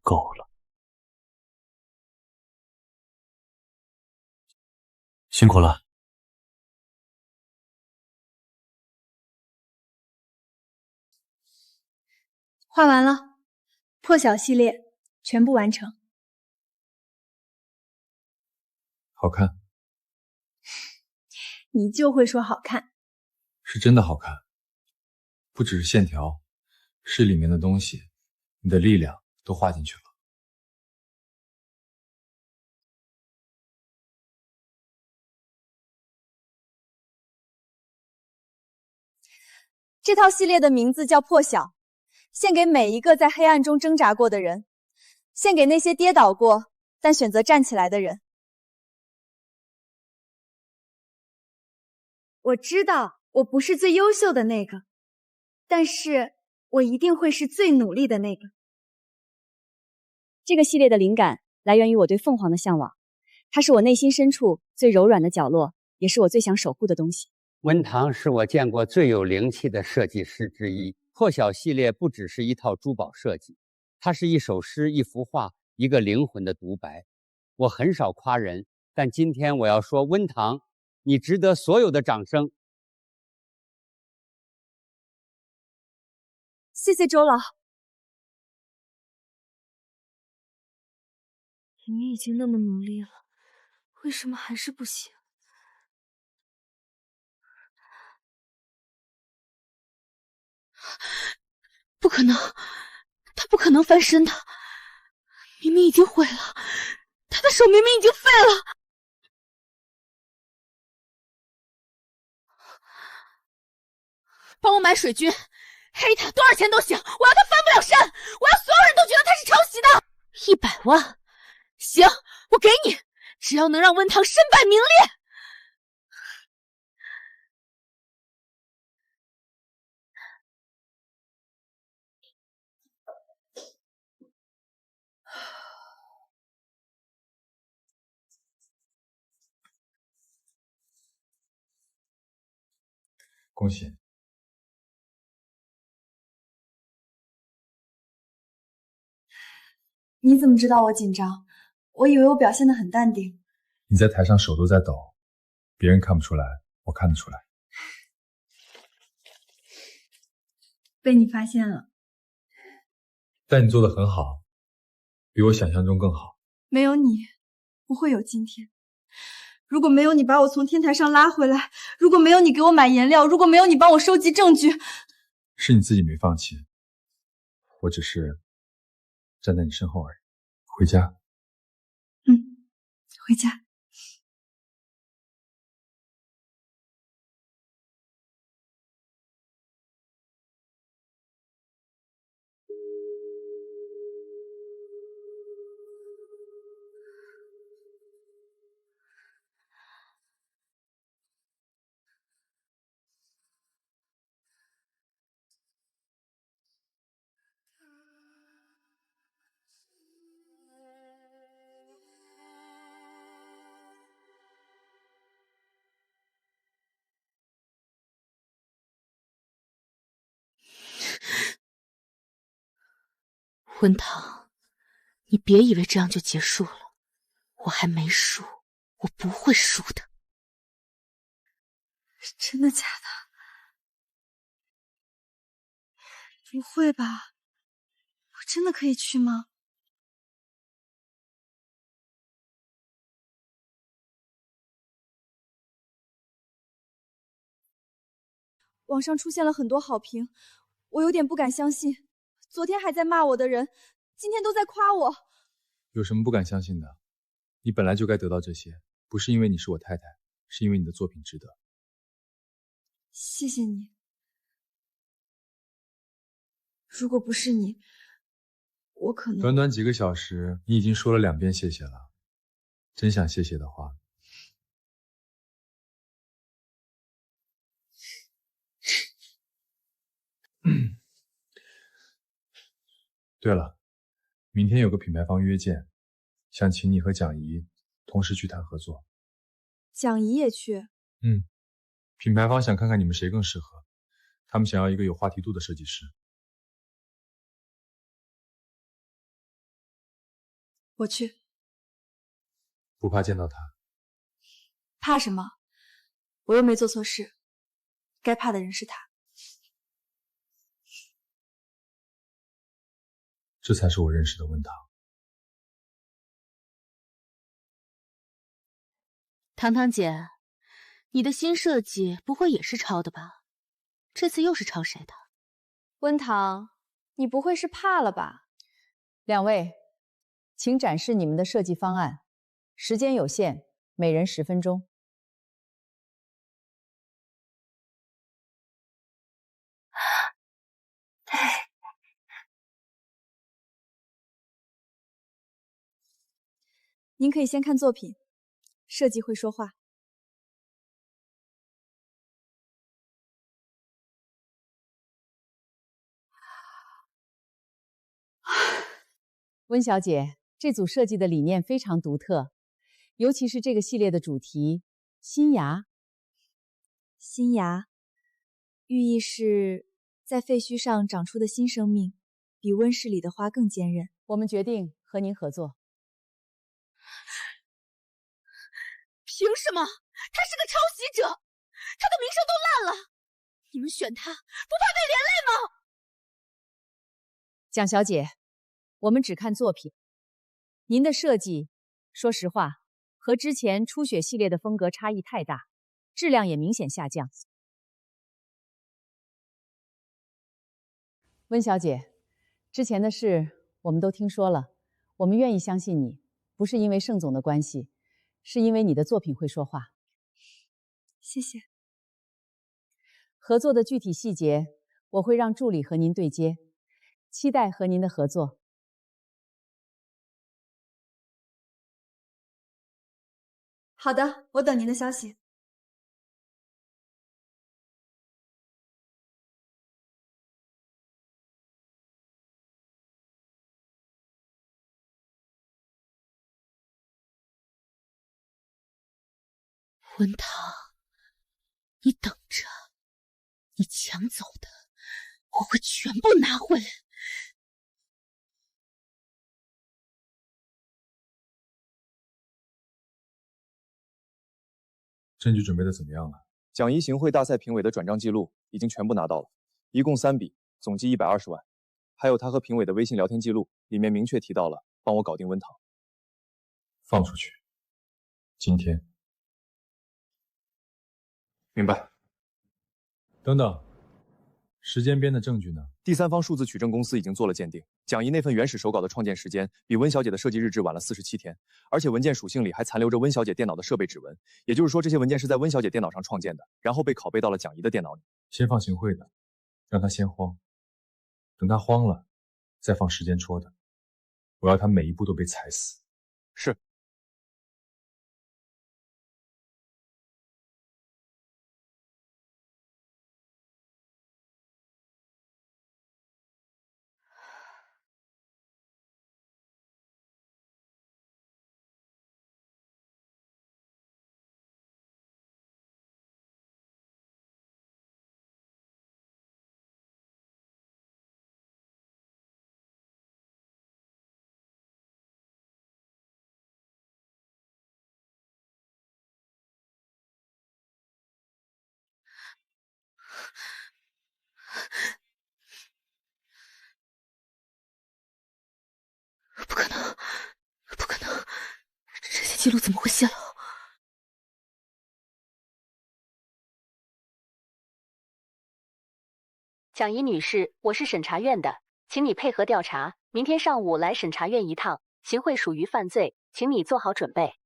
够了。辛苦了。画完了，破晓系列全部完成。好看。你就会说好看。是真的好看，不只是线条，是里面的东西，你的力量都画进去了。这套系列的名字叫破晓，献给每一个在黑暗中挣扎过的人，献给那些跌倒过但选择站起来的人。我知道我不是最优秀的那个，但是我一定会是最努力的那个。这个系列的灵感来源于我对凤凰的向往，它是我内心深处最柔软的角落，也是我最想守护的东西。温堂是我见过最有灵气的设计师之一。破晓系列不只是一套珠宝设计，它是一首诗、一幅画、一个灵魂的独白。我很少夸人，但今天我要说，温堂，你值得所有的掌声。谢谢周老。你已经那么努力了，为什么还是不行？不可能，他不可能翻身的，明明已经毁了，他的手明明已经废了。帮我买水军，黑他多少钱都行，我要他翻不了身，我要所有人都觉得他是抄袭的。100万，行，我给你，只要能让温堂身败名裂。恭喜！你怎么知道我紧张？我以为我表现得很淡定。你在台上手都在抖，别人看不出来，我看得出来。被你发现了。但你做的很好，比我想象中更好。没有你，不会有今天。如果没有你把我从天台上拉回来，如果没有你给我买颜料，如果没有你帮我收集证据，是你自己没放弃，我只是站在你身后而已。回家。回家。温堂，你别以为这样就结束了，我还没输，我不会输的。真的假的？不会吧？我真的可以去吗？网上出现了很多好评，我有点不敢相信。昨天还在骂我的人，今天都在夸我。有什么不敢相信的？你本来就该得到这些，不是因为你是我太太，是因为你的作品值得。谢谢你。如果不是你，我可能……短短几个小时，你已经说了2遍谢谢了。真想谢谢的话，对了，明天有个品牌方约见，想请你和蒋怡同时去谈合作。蒋怡也去？品牌方想看看你们谁更适合，他们想要一个有话题度的设计师。我去。不怕见到他？怕什么？我又没做错事，该怕的人是他。这才是我认识的温堂。糖糖姐，你的新设计不会也是抄的吧？这次又是抄谁的？温堂，你不会是怕了吧？2位，请展示你们的设计方案，时间有限，每人10分钟。您可以先看作品，设计会说话。温小姐，这组设计的理念非常独特，尤其是这个系列的主题“新芽”。新芽，寓意是在废墟上长出的新生命，比温室里的花更坚韧。我们决定和您合作。凭什么？他是个抄袭者，他的名声都烂了，你们选他不怕被连累吗？蒋小姐，我们只看作品，您的设计，说实话，和之前初雪系列的风格差异太大，质量也明显下降。温小姐，之前的事我们都听说了，我们愿意相信你，不是因为盛总的关系，是因为你的作品会说话。谢谢。合作的具体细节，我会让助理和您对接，期待和您的合作。好的，我等您的消息。温堂，你等着，你抢走的，我会全部拿回来。证据准备的怎么样了？蒋怡行贿大赛评委的转账记录已经全部拿到了，一共3笔，总计120万。还有他和评委的微信聊天记录，里面明确提到了帮我搞定温堂。放出去。今天。明白。等等，时间边的证据呢？第三方数字取证公司已经做了鉴定，蒋怡那份原始手稿的创建时间比温小姐的设计日志晚了47天，而且文件属性里还残留着温小姐电脑的设备指纹，也就是说这些文件是在温小姐电脑上创建的，然后被拷贝到了蒋怡的电脑里。先放行贿的，让他先慌，等他慌了，再放时间戳的。我要他每一步都被踩死。是。不可能，不可能，这些记录怎么会泄露？蒋怡女士，我是审查院的，请你配合调查，明天上午来审查院一趟，行贿属于犯罪，请你做好准备。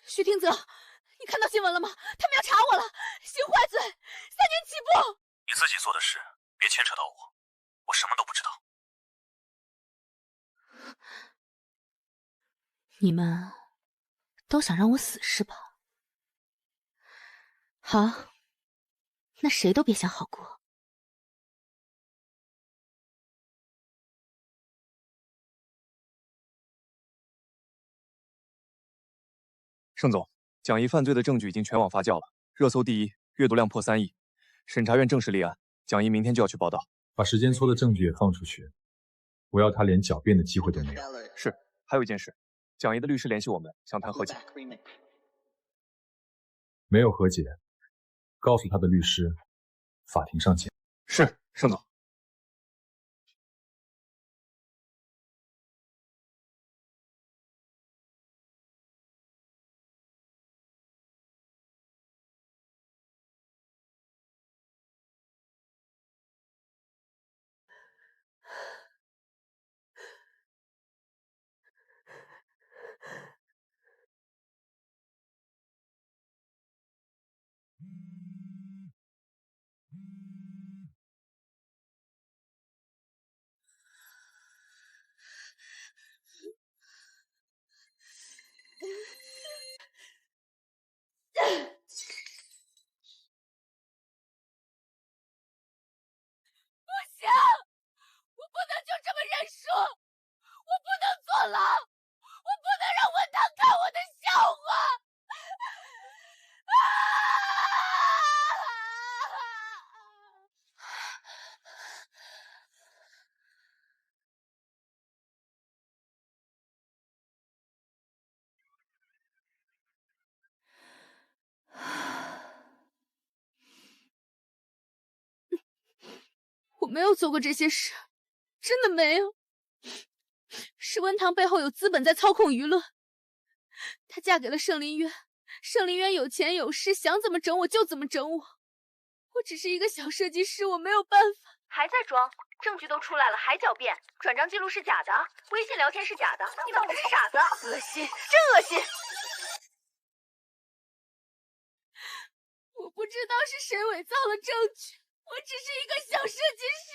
徐听泽，你看到新闻了吗？他们要查我了，行贿罪，3年起步。你自己做的事，别牵扯到我，我什么都不知道。你们都想让我死是吧？好，那谁都别想好过。盛总，蒋怡犯罪的证据已经全网发酵了，热搜第一，阅读量破3亿。审查院正式立案，蒋怡明天就要去报道。把时间戳的证据也放出去，我要他连狡辩的机会都没有。是，还有一件事，蒋怡的律师联系我们，想谈和解。没有和解，告诉他的律师，法庭上见。是，盛总。不行，我不能就这么认输，我不能坐牢，我不能让文堂看我的笑话。我没有做过这些事，真的没有。是温堂背后有资本在操控舆论。她嫁给了盛林渊，盛林渊有钱有势，想怎么整我就怎么整我。我只是一个小设计师，我没有办法。还在装，证据都出来了还狡辩，转账记录是假的，微信聊天是假的，你当我是傻子？恶心，真恶心！我不知道是谁伪造了证据，我只是一个小设计师。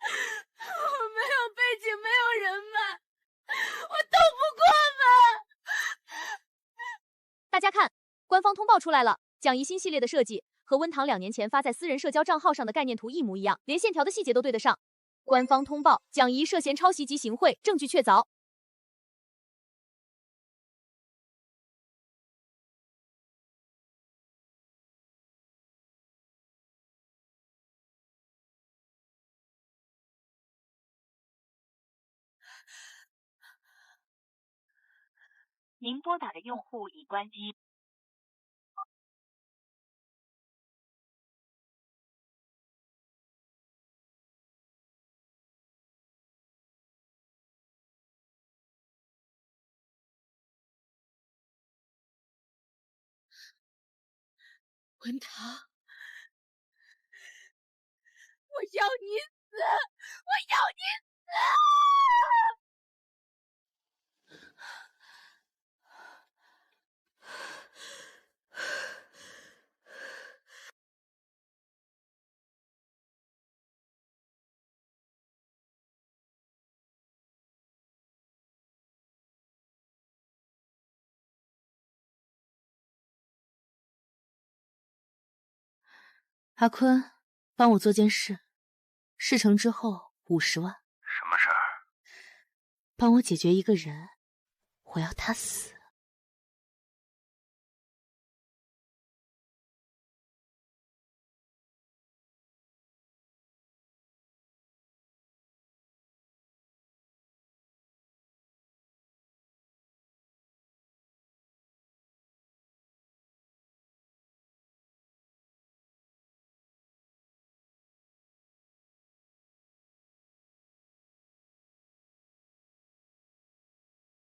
我没有背景，没有人脉，我斗不过嘛。大家看，官方通报出来了，蒋怡新系列的设计和温堂2年前发在私人社交账号上的概念图一模一样，连线条的细节都对得上。官方通报，蒋怡涉嫌抄袭及行贿，证据确凿。您拨打的用户已关机。文堂，我要你死！我要你阿坤，帮我做件事，事成之后50万。什么事儿？帮我解决一个人，我要他死。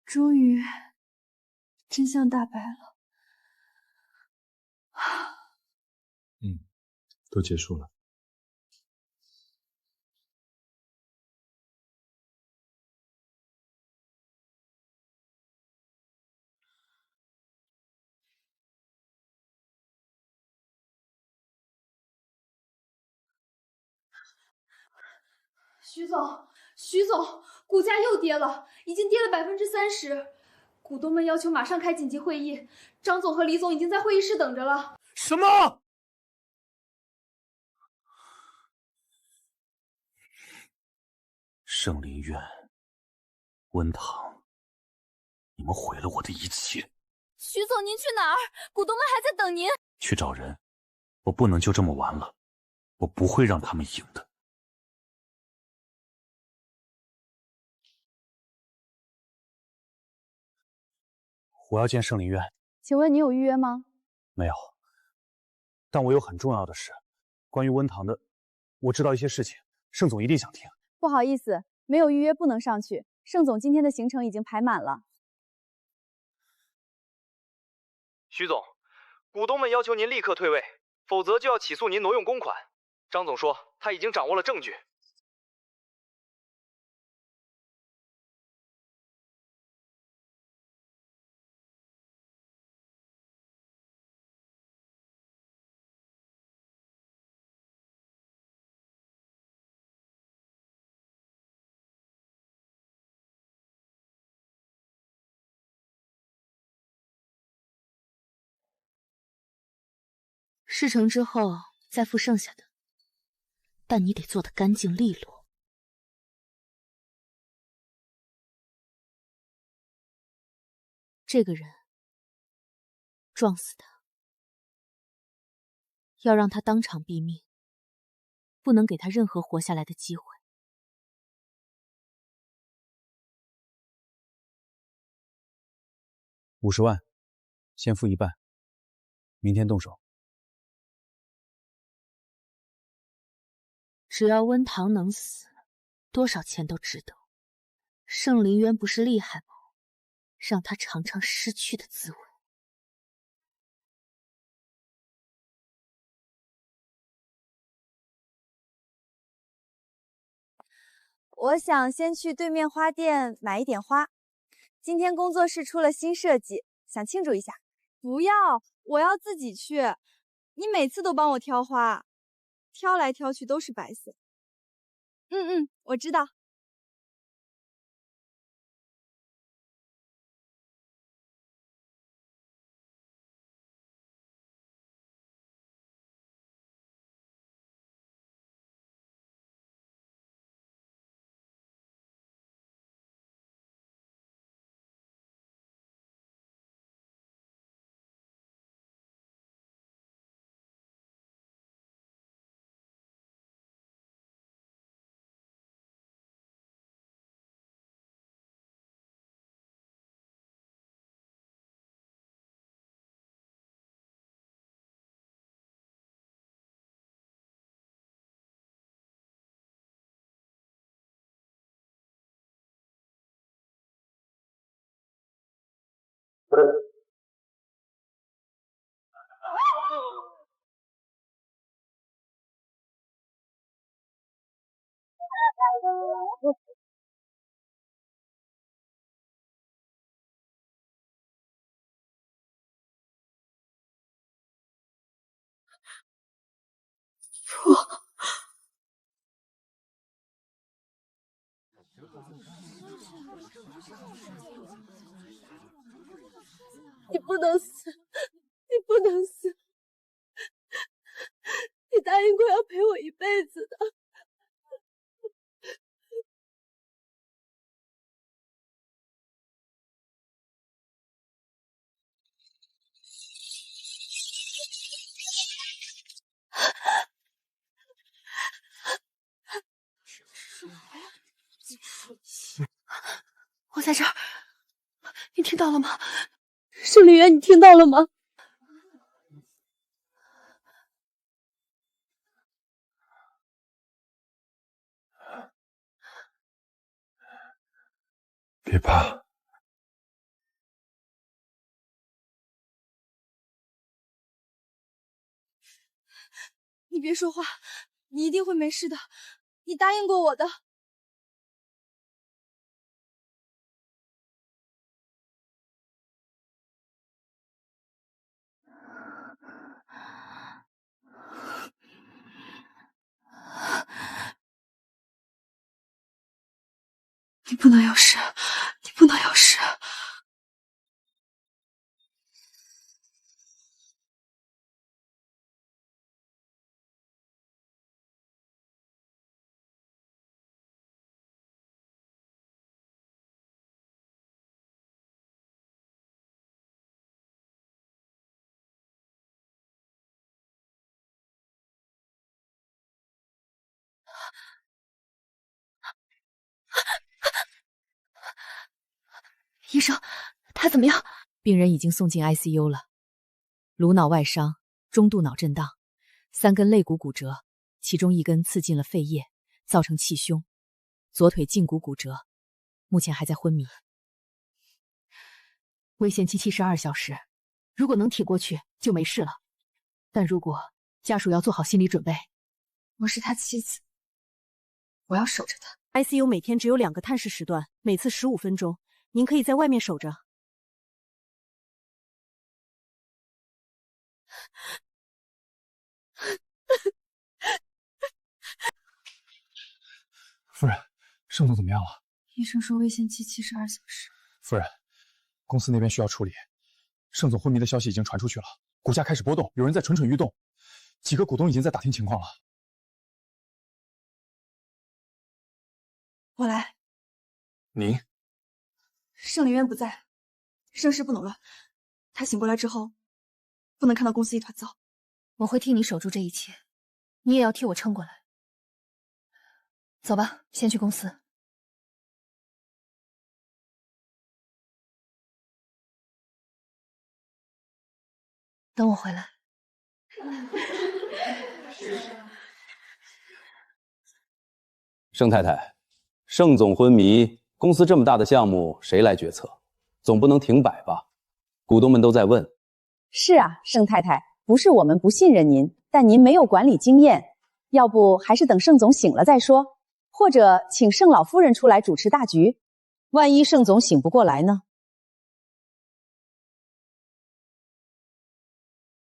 终于，真相大白了。都结束了。徐总，股价又跌了，已经跌了30%。股东们要求马上开紧急会议，张总和李总已经在会议室等着了。什么？圣灵院、温堂，你们毁了我的一切。徐总，您去哪儿？股东们还在等您。去找人，我不能就这么完了，我不会让他们赢的。我要见圣灵院。请问你有预约吗？没有，但我有很重要的事，关于温堂的，我知道一些事情，盛总一定想听。不好意思，没有预约不能上去。盛总今天的行程已经排满了。徐总，股东们要求您立刻退位，否则就要起诉您挪用公款。张总说他已经掌握了证据。事成之后再付剩下的，但你得做得干净利落。这个人，撞死他，要让他当场毙命，不能给他任何活下来的机会。50万，先付一半，明天动手。只要温堂能死，多少钱都值得。圣灵渊不是厉害吗？让他尝尝失去的滋味。我想先去对面花店买一点花，今天工作室出了新设计，想庆祝一下。不要，我要自己去。你每次都帮我挑花，挑来挑去都是白色。我知道。你不能死，你不能死！你答应过要陪我一辈子的。我在这儿，你听到了吗？盛林渊，你听到了吗？别怕，你别说话，你一定会没事的，你答应过我的。你不能有事，你不能有事。医生，他怎么样？病人已经送进 ICU 了，颅脑外伤，中度脑震荡，3根肋骨骨折，其中1根刺进了肺叶，造成气胸，左腿胫骨骨折，目前还在昏迷。危险期72小时，如果能挺过去就没事了。但如果家属要做好心理准备。我是他妻子，我要守着他。ICU 每天只有2个探视时段，每次15分钟，您可以在外面守着。夫人，盛总怎么样了？医生说危险期72小时。夫人，公司那边需要处理，盛总昏迷的消息已经传出去了，股价开始波动，有人在蠢蠢欲动，几个股东已经在打听情况了。我来。您？盛林渊不在，盛世不能乱。他醒过来之后，不能看到公司一团糟。我会替你守住这一切，你也要替我撑过来。走吧，先去公司。等我回来。盛太太，盛总昏迷，公司这么大的项目谁来决策？总不能停摆吧？股东们都在问。是啊，盛太太，不是我们不信任您，但您没有管理经验，要不还是等盛总醒了再说，或者请盛老夫人出来主持大局，万一盛总醒不过来呢？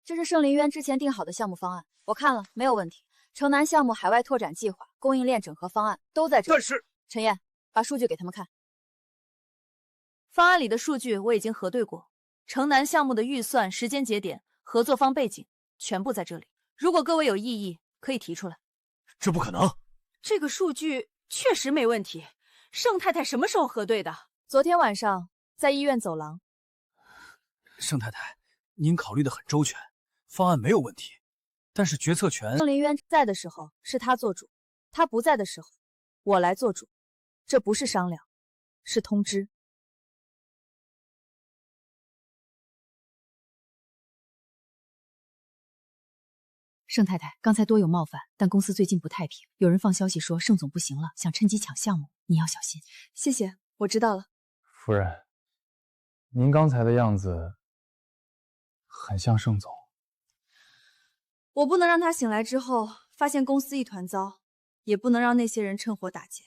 这是盛林渊之前定好的项目方案，我看了，没有问题。城南项目海外拓展计划、供应链整合方案都在这里。但是，陈燕，把数据给他们看。方案里的数据我已经核对过，城南项目的预算、时间节点、合作方背景全部在这里。如果各位有异议，可以提出来。这不可能！这个数据确实没问题。盛太太什么时候核对的？昨天晚上在医院走廊。盛太太，您考虑的很周全，方案没有问题，但是决策权……盛林渊在的时候是他做主，他不在的时候我来做主，这不是商量，是通知。盛太太，刚才多有冒犯，但公司最近不太平，有人放消息说盛总不行了，想趁机抢项目，你要小心。谢谢，我知道了。夫人，您刚才的样子很像盛总。我不能让他醒来之后发现公司一团糟，也不能让那些人趁火打劫。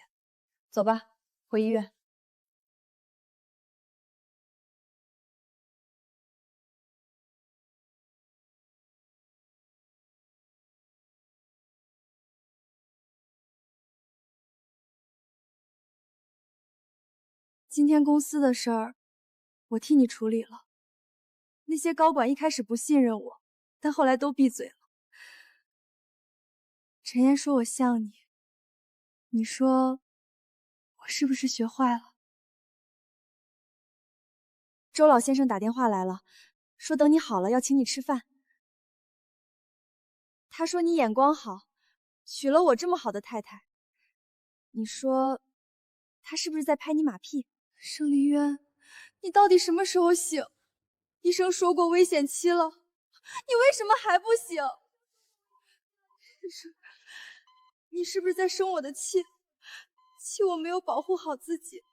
走吧，回医院。今天公司的事儿，我替你处理了。那些高管一开始不信任我，但后来都闭嘴了。陈岩说我像你，你说我是不是学坏了？周老先生打电话来了，说等你好了要请你吃饭。他说你眼光好，娶了我这么好的太太。你说他是不是在拍你马屁？盛林渊，你到底什么时候醒？医生说过危险期了，你为什么还不醒？你是不是在生我的气？气我没有保护好自己。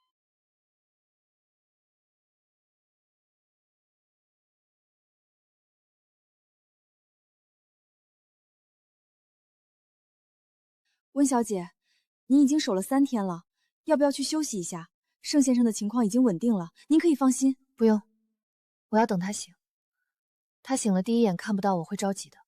温小姐，您已经守了3天了，要不要去休息一下？盛先生的情况已经稳定了，您可以放心。不用，我要等他醒。他醒了第一眼看不到我会着急的。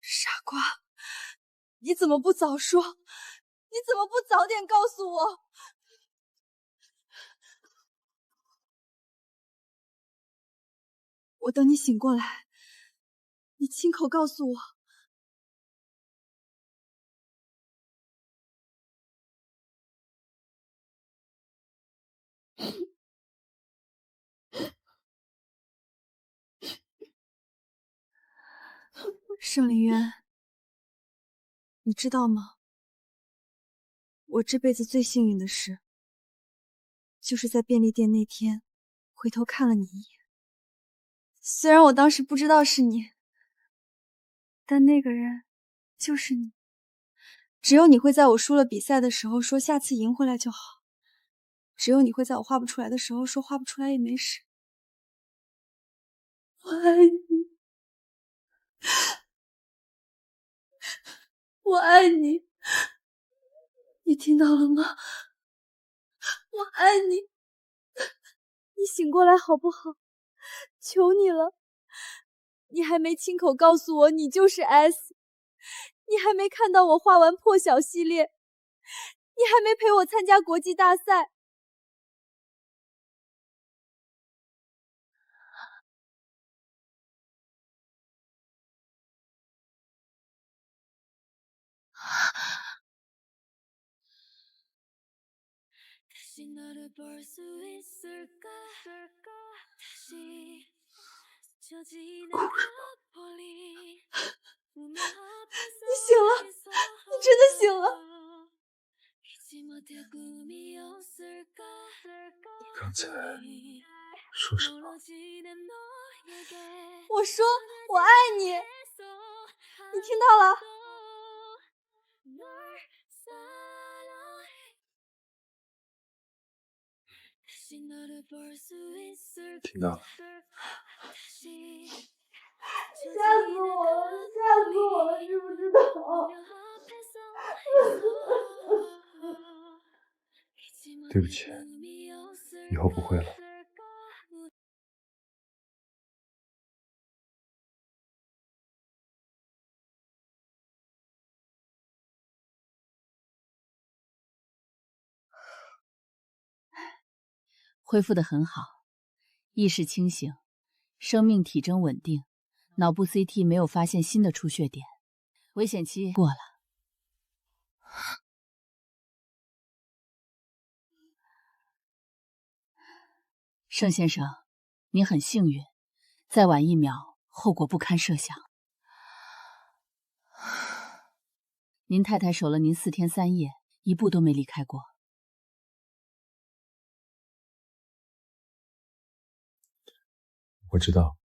傻瓜，你怎么不早说？你怎么不早点告诉我？我等你醒过来，你亲口告诉我。盛林渊，你知道吗？我这辈子最幸运的事，就是在便利店那天回头看了你一眼。虽然我当时不知道是你，但那个人就是你。只有你会在我输了比赛的时候说下次赢回来就好，只有你会在我画不出来的时候说画不出来也没事。我爱你，我爱你，你听到了吗？我爱你，你醒过来好不好？求你了，你还没亲口告诉我你就是 S， 你还没看到我画完破晓系列，你还没陪我参加国际大赛。你醒了，你真的醒了。你刚才说什么？我说我爱你，你听到了？听到了。吓死我了，吓死我了，知不知道？对不起，以后不会了。恢复得很好，意识清醒，生命体征稳定，脑部 CT 没有发现新的出血点，危险期过了。盛先生，您很幸运，再晚1秒，后果不堪设想。您太太守了您4天3夜，一步都没离开过。我知道。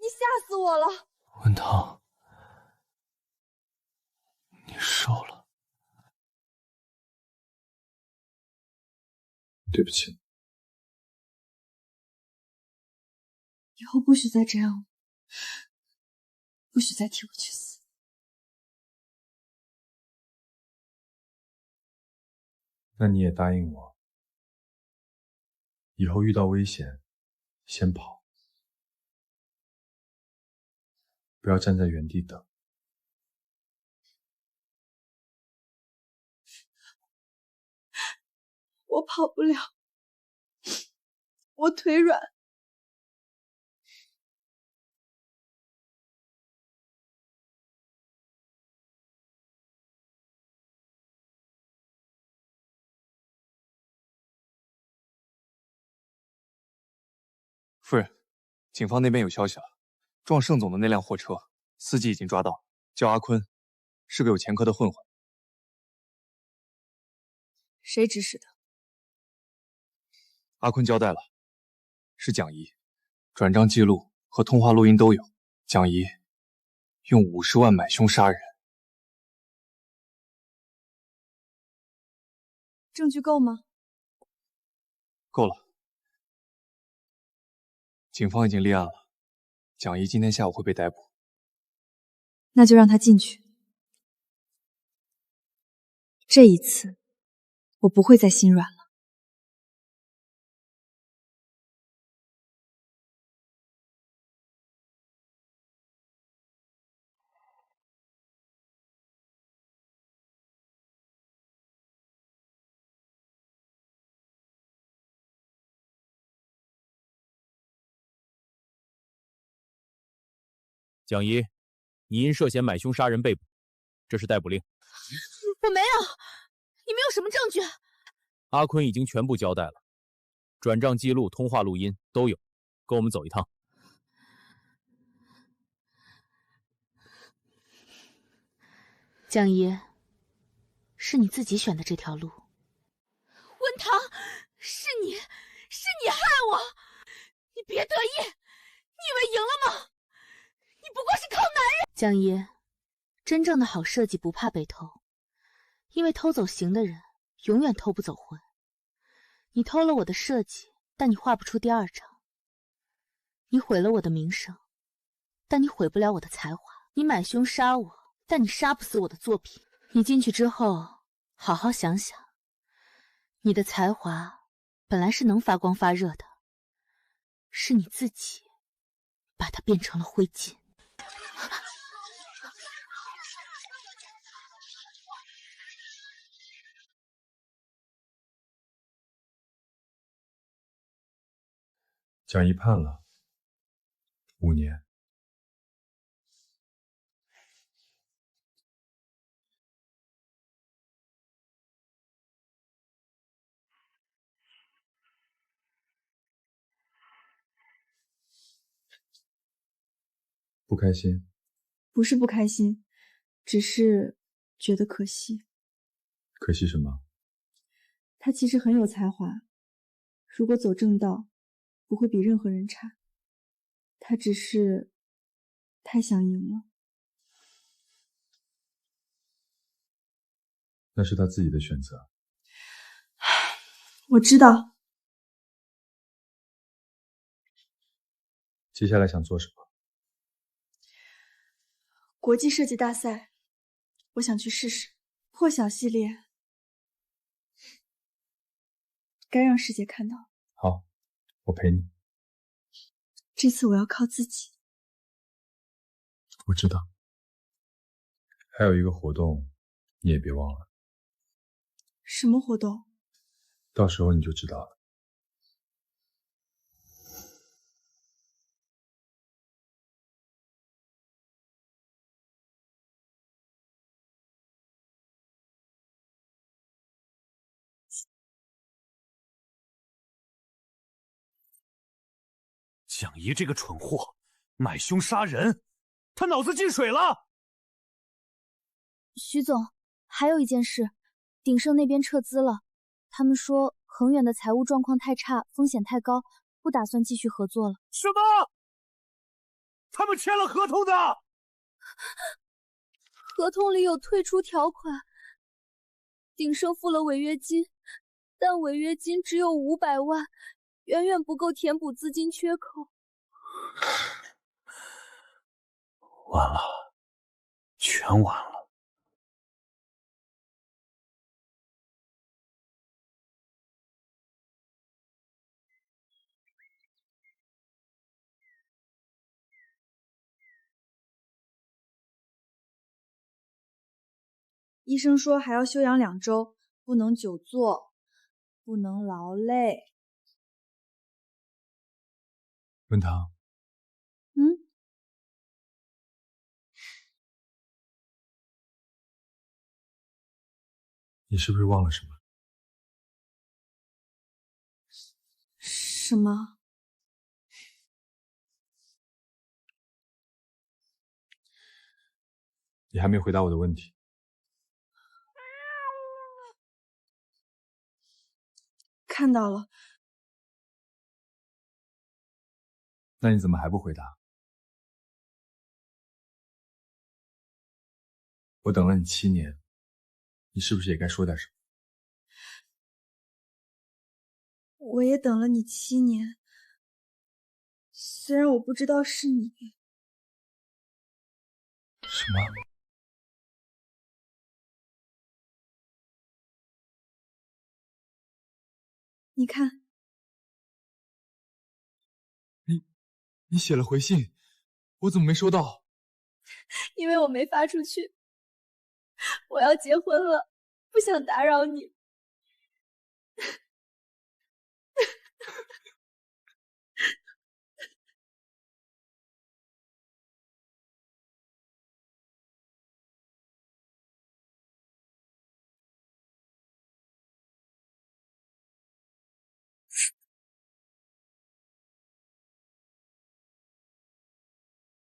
你吓死我了！文堂，你瘦了。对不起。以后不许再这样，不许再替我去死。那你也答应我，以后遇到危险，先跑，不要站在原地等。我跑不了，我腿软。夫人，警方那边有消息了，撞盛总的那辆货车，司机已经抓到，叫阿坤，是个有前科的混混。谁指使的？阿坤交代了，是蒋怡，转账记录和通话录音都有。蒋怡用50万买凶杀人，证据够吗？够了。警方已经立案了，蒋怡今天下午会被逮捕。那就让他进去。这一次，我不会再心软了。蒋怡，你因涉嫌买凶杀人被捕，这是逮捕令。我没有，你们有什么证据？阿坤已经全部交代了，转账记录、通话录音都有，跟我们走一趟。蒋怡，是你自己选的这条路。文堂，是你害我！你别得意，你以为赢了吗？你不过是靠男人。蒋怡，真正的好设计不怕被偷，因为偷走形的人永远偷不走魂。你偷了我的设计，但你画不出第2张。你毁了我的名声，但你毁不了我的才华。你买凶杀我，但你杀不死我的作品。你进去之后，好好想想，你的才华本来是能发光发热的，是你自己把它变成了灰烬。蒋怡判了5年。不开心？不是不开心，只是觉得可惜。可惜什么？他其实很有才华，如果走正道，不会比任何人差。他只是太想赢了。那是他自己的选择。我知道。接下来想做什么？国际设计大赛，我想去试试。破晓系列，该让世界看到。好，我陪你。这次我要靠自己。我知道。还有一个活动，你也别忘了。什么活动？到时候你就知道了。蒋怡这个蠢货，买凶杀人，他脑子进水了。徐总，还有一件事，鼎盛那边撤资了，他们说恒远的财务状况太差，风险太高，不打算继续合作了。什么？他们签了合同的？合同里有退出条款，鼎盛付了违约金，但违约金只有500万，远远不够填补资金缺口。完了，全完了。医生说还要休养2周，不能久坐，不能劳累。文堂，你是不是忘了什么？什么？你还没回答我的问题。看到了。那你怎么还不回答？我等了你7年，你是不是也该说点什么？我也等了你7年，虽然我不知道是你。什么？你看，你写了回信，我怎么没收到？因为我没发出去。我要结婚了，不想打扰你。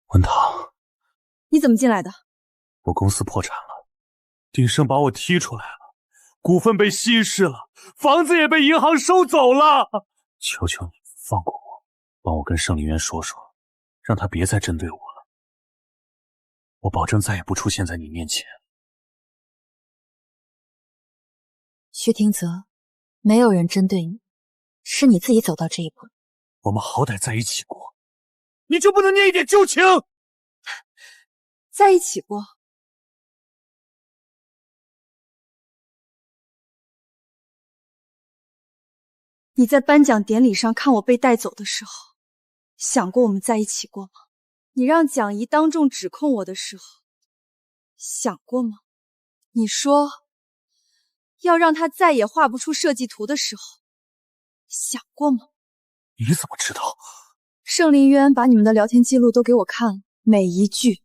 文堂，你怎么进来的？我公司破产了，鼎盛把我踢出来了，股份被稀释了，房子也被银行收走了。求求你放过我，帮我跟盛林渊说说，让他别再针对我了。我保证再也不出现在你面前。薛廷泽，没有人针对你，是你自己走到这一步。我们好歹在一起过，你就不能念一点旧情？在一起过。你在颁奖典礼上看我被带走的时候，想过我们在一起过吗？你让蒋怡当众指控我的时候，想过吗？你说要让他再也画不出设计图的时候，想过吗？你怎么知道？盛林渊把你们的聊天记录都给我看了，每一句，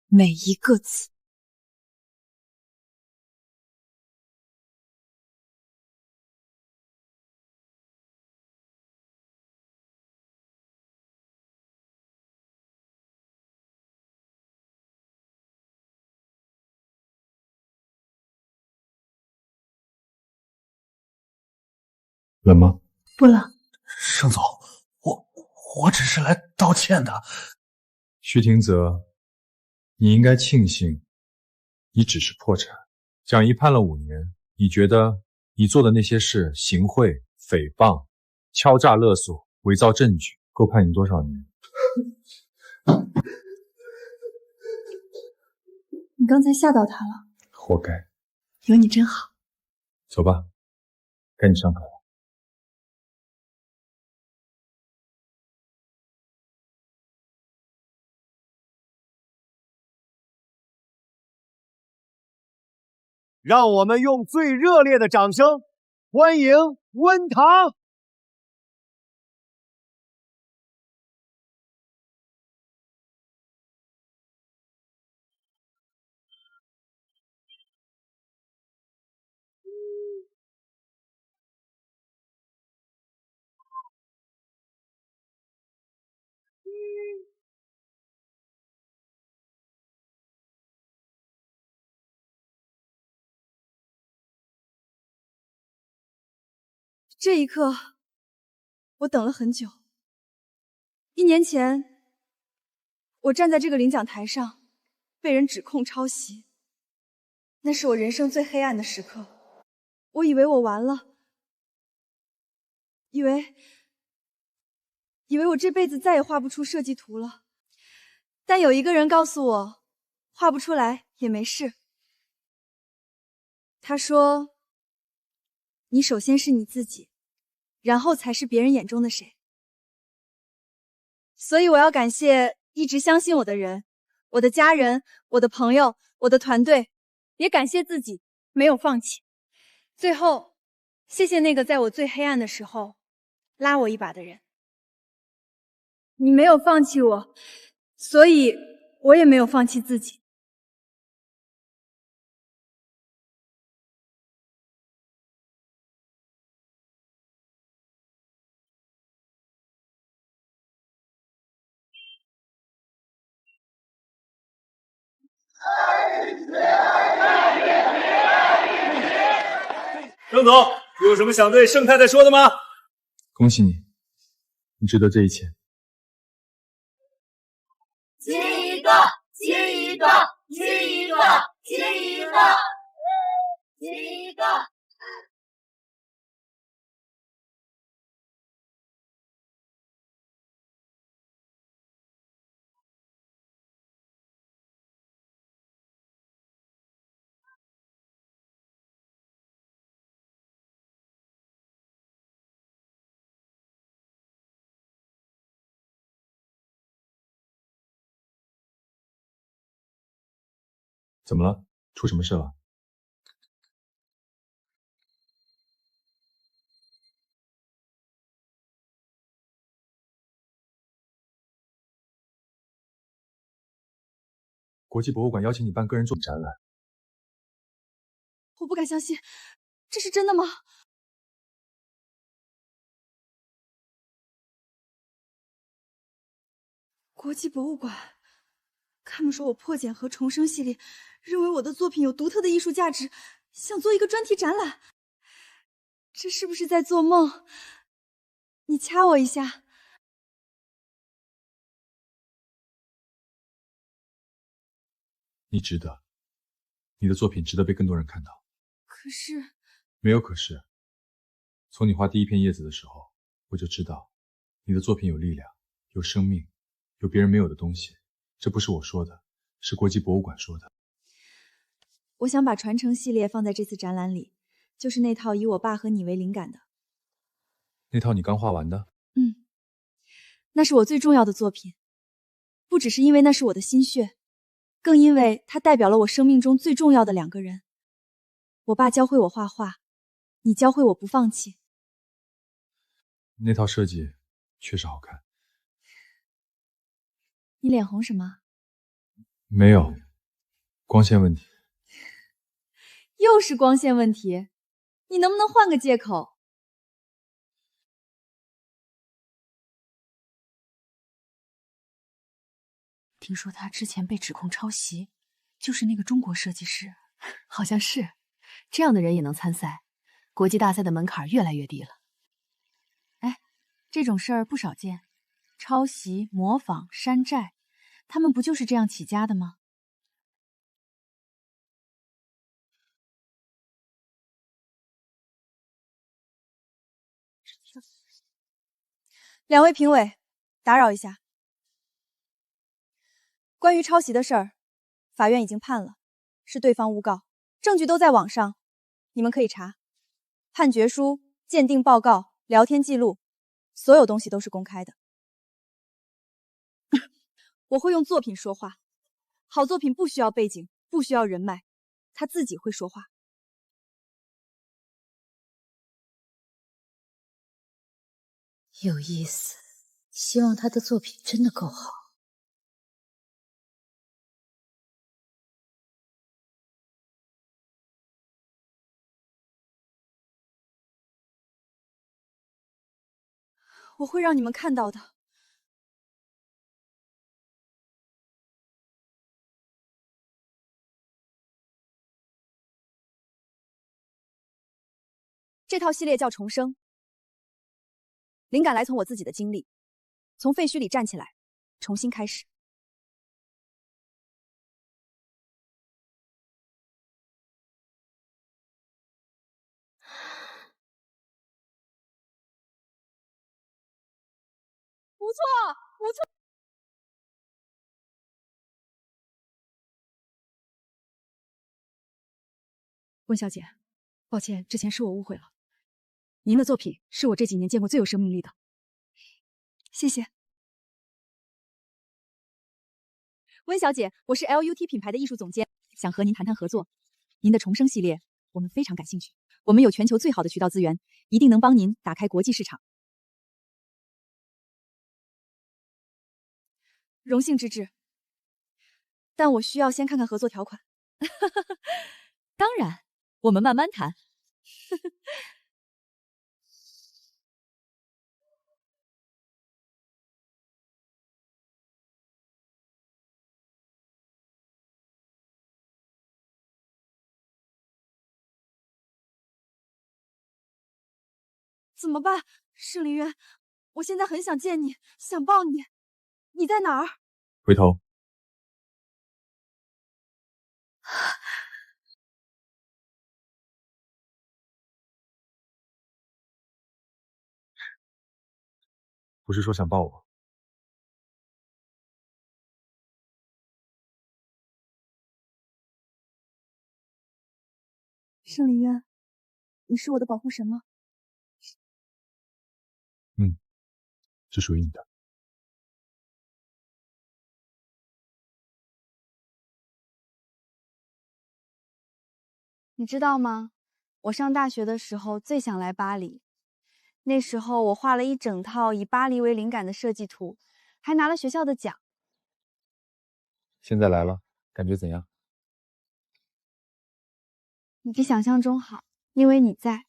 每一个字。冷吗？不冷。盛总，我只是来道歉的。徐廷泽，你应该庆幸，你只是破产。蒋怡判了5年，你觉得你做的那些事，行贿、诽谤、敲诈勒索、伪造证据，够判你多少年？你刚才吓到他了，活该。有你真好。走吧，赶紧上课了。让我们用最热烈的掌声欢迎温堂。这一刻，我等了很久。1年前，我站在这个领奖台上，被人指控抄袭，那是我人生最黑暗的时刻。我以为我完了，以为我这辈子再也画不出设计图了。但有一个人告诉我，画不出来也没事。他说，你首先是你自己，然后才是别人眼中的谁。所以我要感谢一直相信我的人，我的家人，我的朋友，我的团队，也感谢自己没有放弃。最后，谢谢那个在我最黑暗的时候拉我一把的人。你没有放弃我，所以我也没有放弃自己。郑总，有什么想对盛太太说的吗？恭喜你，你值得这一切。亲一个，亲一个，亲一个，亲一个，亲一个。怎么了？出什么事了？国际博物馆邀请你办个人作品展览。我不敢相信，这是真的吗？国际博物馆，他们说我破茧和重生系列，认为我的作品有独特的艺术价值，想做一个专题展览。这是不是在做梦？你掐我一下。你值得，你的作品值得被更多人看到。可是，没有可是。从你画第一片叶子的时候，我就知道，你的作品有力量，有生命，有别人没有的东西。这不是我说的，是国际博物馆说的。我想把传承系列放在这次展览里，就是那套以我爸和你为灵感的。那套你刚画完的？那是我最重要的作品，不只是因为那是我的心血，更因为它代表了我生命中最重要的2个人。我爸教会我画画，你教会我不放弃。那套设计确实好看。你脸红什么？没有，光线问题。又是光线问题，你能不能换个借口？听说他之前被指控抄袭，就是那个中国设计师。好像是，这样的人也能参赛，国际大赛的门槛越来越低了。哎，这种事儿不少见，抄袭、模仿、山寨，他们不就是这样起家的吗？2位评委，打扰一下。关于抄袭的事儿，法院已经判了，是对方诬告，证据都在网上，你们可以查。判决书、鉴定报告、聊天记录，所有东西都是公开的。我会用作品说话，好作品不需要背景，不需要人脉，它自己会说话。有意思，希望他的作品真的够好。我会让你们看到的。这套系列叫重生，灵感来从我自己的经历，从废墟里站起来，重新开始。不错，不错。温小姐，抱歉，之前是我误会了。您的作品是我这几年见过最有生命力的。谢谢。温小姐，我是 LUT 品牌的艺术总监，想和您谈谈合作。您的重生系列，我们非常感兴趣。我们有全球最好的渠道资源，一定能帮您打开国际市场。荣幸之至，但我需要先看看合作条款。当然，我们慢慢谈。怎么办，盛林渊？我现在很想见你，想抱你。你在哪儿？回头。不是说想抱我？盛林渊，你是我的保护神吗？是属于你的。你知道吗？我上大学的时候最想来巴黎，那时候我画了一整套以巴黎为灵感的设计图，还拿了学校的奖。现在来了，感觉怎样？你比想象中好，因为你在。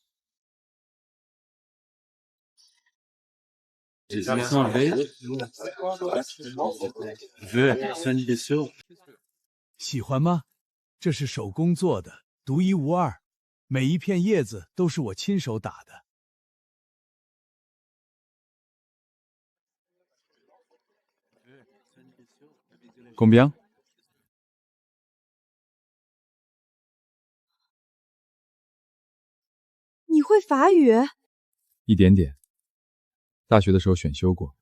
喜欢吗？这是手工做的，独一无二，每一片叶子都是我亲手打的。Combien？你会法语？一点点，大学的时候选修过。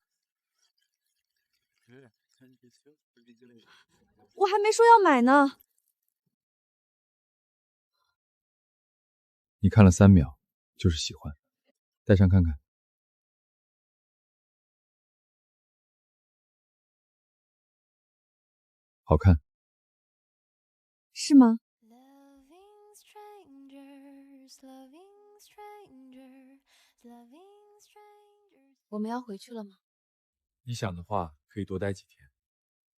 我还没说要买呢。你看了3秒，就是喜欢，戴上看看。好看。是吗？我们要回去了吗？你想的话，可以多待几天。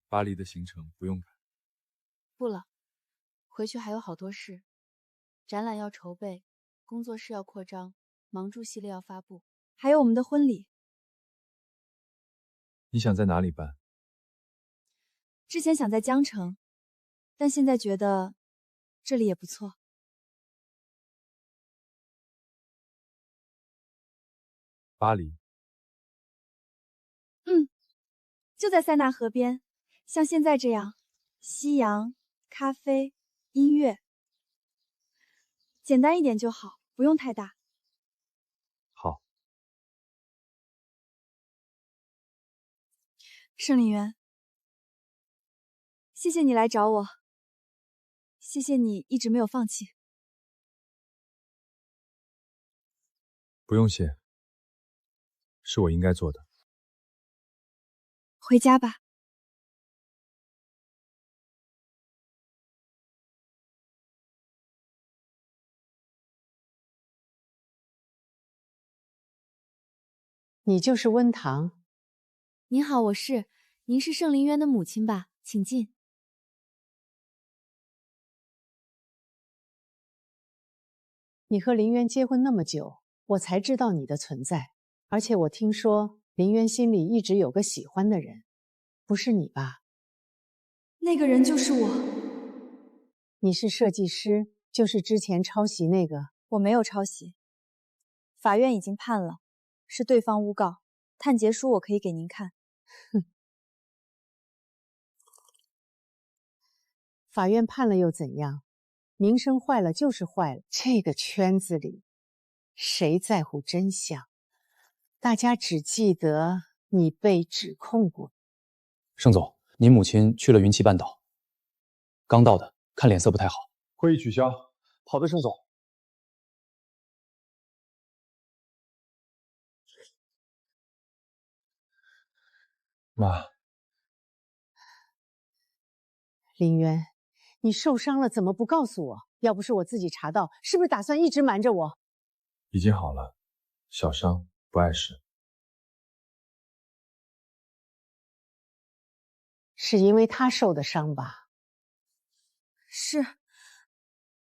巴黎的行程不用赶。不了，回去还有好多事，展览要筹备，工作室要扩张，盲注系列要发布，还有我们的婚礼。你想在哪里办？之前想在江城，但现在觉得这里也不错。巴黎。就在塞纳河边，像现在这样，夕阳、咖啡、音乐，简单一点就好，不用太大。好。盛林渊，谢谢你来找我，谢谢你一直没有放弃。不用谢，是我应该做的。回家吧。你就是温堂。您好，您是盛林渊的母亲吧？请进。你和林渊结婚那么久，我才知道你的存在。而且我听说林渊心里一直有个喜欢的人，不是你吧？那个人就是我。你是设计师，就是之前抄袭那个。我没有抄袭，法院已经判了，是对方诬告，探结书我可以给您看。哼，法院判了又怎样？名声坏了就是坏了。这个圈子里，谁在乎真相？大家只记得你被指控过。盛总，您母亲去了云栖半岛，刚到的，看脸色不太好。会议取消。好的，盛总。妈，林渊，你受伤了怎么不告诉我？要不是我自己查到，是不是打算一直瞒着我？已经好了，小伤不碍事。是因为他受的伤吧？是，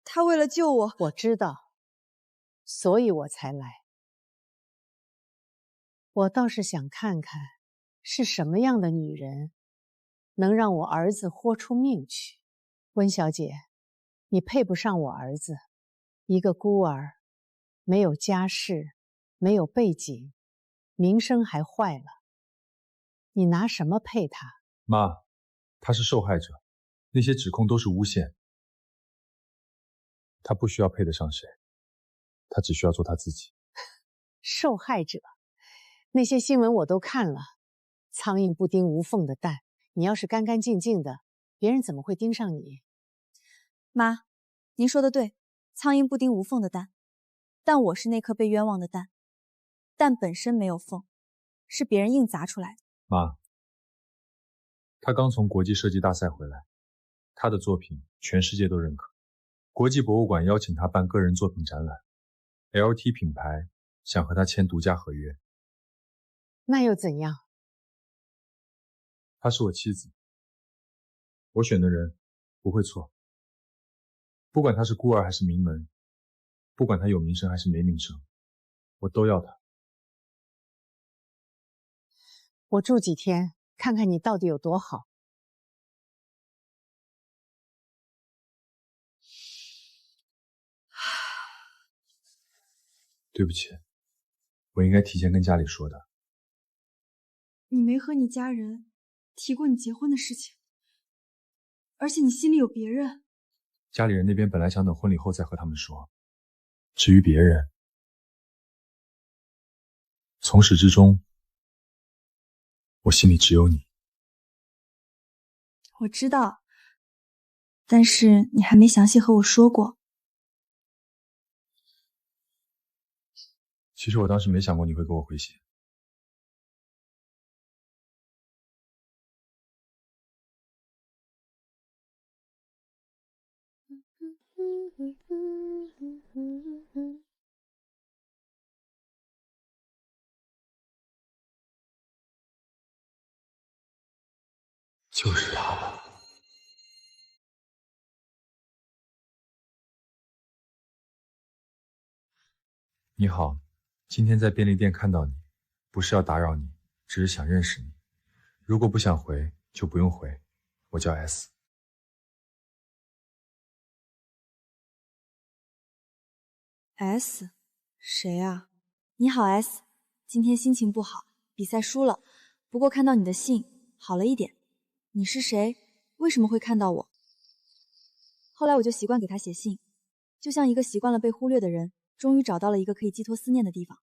他为了救我，我知道，所以我才来。我倒是想看看，是什么样的女人，能让我儿子豁出命去。温小姐，你配不上我儿子，一个孤儿，没有家世，没有背景，名声还坏了，你拿什么配他？妈，他是受害者，那些指控都是诬陷。他不需要配得上谁，他只需要做他自己。受害者，那些新闻我都看了。苍蝇不叮无缝的蛋，你要是干干净净的，别人怎么会盯上你？妈，您说的对，苍蝇不叮无缝的蛋，但我是那颗被冤枉的蛋，蛋本身没有缝，是别人硬砸出来的。妈，他刚从国际设计大赛回来，他的作品全世界都认可。国际博物馆邀请他办个人作品展览 ，LT 品牌想和他签独家合约。那又怎样？她是我妻子，我选的人不会错。不管她是孤儿还是名门，不管她有名声还是没名声，我都要她。我住几天，看看你到底有多好。对不起，我应该提前跟家里说的。你没和你家人提过你结婚的事情，而且你心里有别人。家里人那边本来想等婚礼后再和他们说，至于别人，从始至终，我心里只有你。我知道，但是你还没详细和我说过。其实我当时没想过你会给我回信。就是他了。你好，今天在便利店看到你，不是要打扰你，只是想认识你。如果不想回，就不用回。我叫 S。S， 谁啊？你好 S， 今天心情不好，比赛输了，不过看到你的信，好了一点。你是谁？为什么会看到我？后来我就习惯给他写信，就像一个习惯了被忽略的人，终于找到了一个可以寄托思念的地方。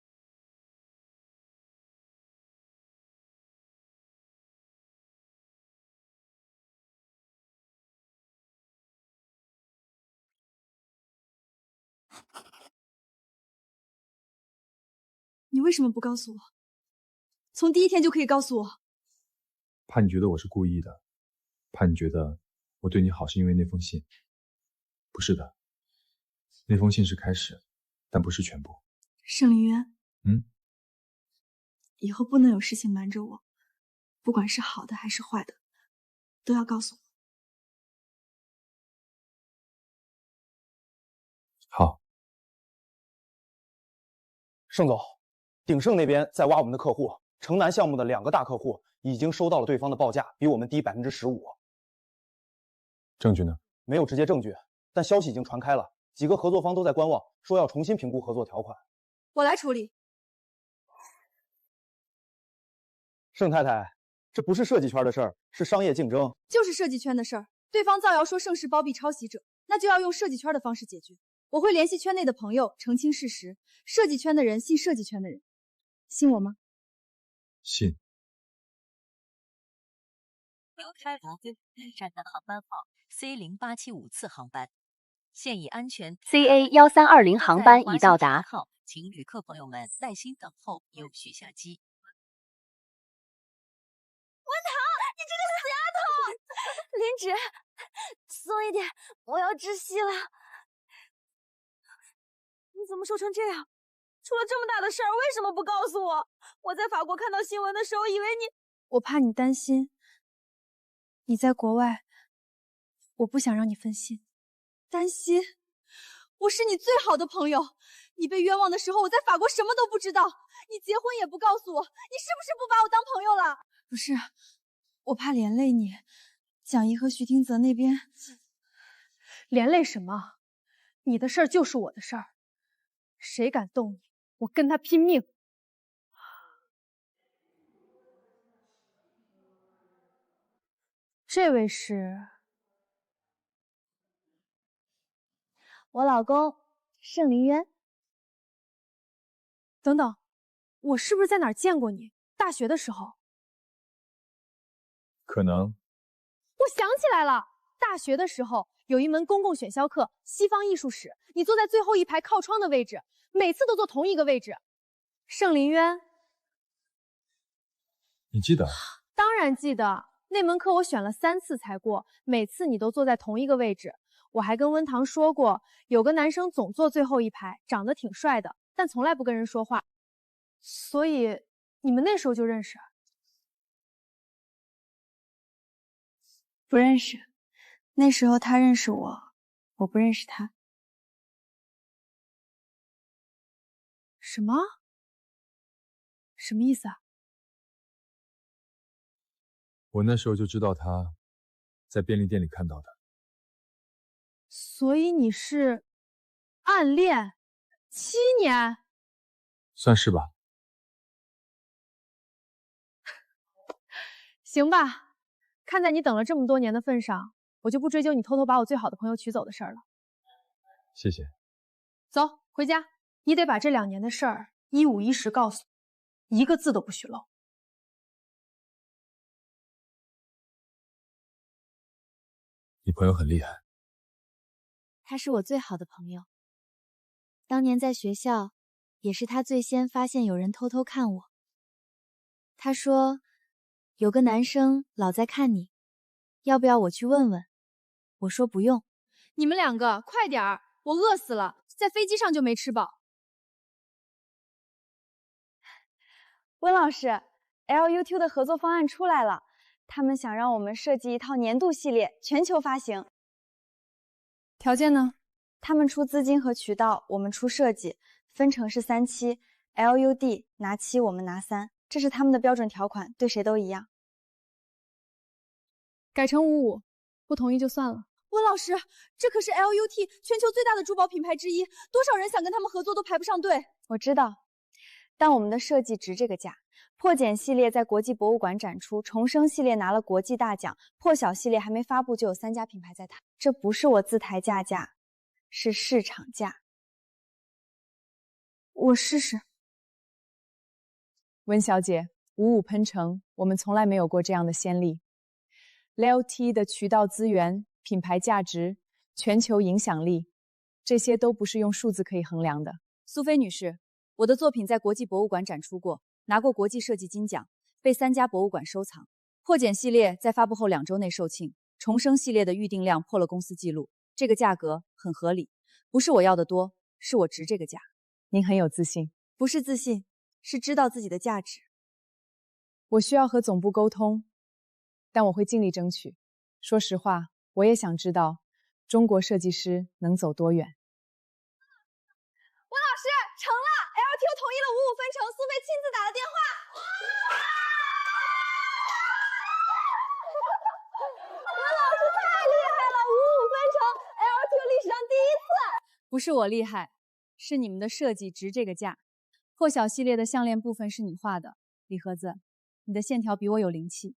你为什么不告诉我？从第一天就可以告诉我。怕你觉得我是故意的，怕你觉得我对你好是因为那封信。不是的，那封信是开始，但不是全部。盛林渊，以后不能有事情瞒着我，不管是好的还是坏的，都要告诉我。好。盛总，鼎盛那边在挖我们的客户，城南项目的2个大客户已经收到了对方的报价，比我们低15%。证据呢？没有直接证据，但消息已经传开了，几个合作方都在观望，说要重新评估合作条款。我来处理。盛太太，这不是设计圈的事儿，是商业竞争。就是设计圈的事儿。对方造谣说盛世包庇抄袭者，那就要用设计圈的方式解决。我会联系圈内的朋友澄清事实，设计圈的人信设计圈的人，信我吗？信。由开罗飞站的航班号 C0875次航班，现已安全。CA1320航班已到达，请旅客朋友们耐心等候，有序下机。温堂，你这个死丫头！林芷，松一点，我要窒息了。你怎么瘦成这样？出了这么大的事儿，为什么不告诉我？我在法国看到新闻的时候，以为你……我怕你担心。你在国外，我不想让你分心。担心？我是你最好的朋友。你被冤枉的时候，我在法国什么都不知道。你结婚也不告诉我，你是不是不把我当朋友了？不是，我怕连累你。蒋怡和徐听泽那边……连累什么？你的事儿就是我的事儿，谁敢动你，我跟他拼命。这位是我老公盛林渊。等等，我是不是在哪儿见过你？大学的时候。可能。我想起来了，大学的时候有一门公共选修课，西方艺术史，你坐在最后一排靠窗的位置，每次都坐同一个位置。盛林渊，你记得？当然记得。那门课我选了3次才过，每次你都坐在同一个位置。我还跟温堂说过，有个男生总坐最后一排，长得挺帅的，但从来不跟人说话。所以你们那时候就认识？不认识。那时候他认识我，我不认识他。什么？什么意思啊？我那时候就知道他在便利店里看到的。所以你是暗恋7年？算是吧。行吧，看在你等了这么多年的份上，我就不追究你偷偷把我最好的朋友娶走的事儿了。谢谢。走，回家。你得把这2年的事儿一五一十告诉我，一个字都不许漏。你朋友很厉害。他是我最好的朋友。当年在学校，也是他最先发现有人偷偷看我。他说，有个男生老在看你，要不要我去问问？我说不用。你们2个快点儿，我饿死了，在飞机上就没吃饱。温老师 ，LU2 的合作方案出来了。他们想让我们设计一套年度系列，全球发行。条件呢？他们出资金和渠道，我们出设计，分成是3期 ，LUD 拿7，我们拿3，这是他们的标准条款，对谁都一样。改成55，不同意就算了。温老师，这可是 LUT 全球最大的珠宝品牌之一，多少人想跟他们合作都排不上队。我知道，但我们的设计值这个价。破茧系列在国际博物馆展出，重生系列拿了国际大奖，破晓系列还没发布就有3家品牌在谈。这不是我自抬价，是市场价。我试试。温小姐，55喷成，我们从来没有过这样的先例。LT 的渠道资源、品牌价值、全球影响力，这些都不是用数字可以衡量的。苏菲女士，我的作品在国际博物馆展出过。拿过国际设计金奖，被3家博物馆收藏。破茧系列在发布后2周内售罄，重生系列的预订量破了公司记录。这个价格很合理，不是我要的多，是我值这个价。您很有自信。不是自信，是知道自己的价值。我需要和总部沟通，但我会尽力争取。说实话，我也想知道中国设计师能走多远。温老师，成了 ！LTO 同意了55分成，苏菲亲自打了电话。温老师太厉害了，55分成 ，LTO 历史上第1次。不是我厉害，是你们的设计值这个价。破晓系列的项链部分是你画的，礼盒子，你的线条比我有灵气。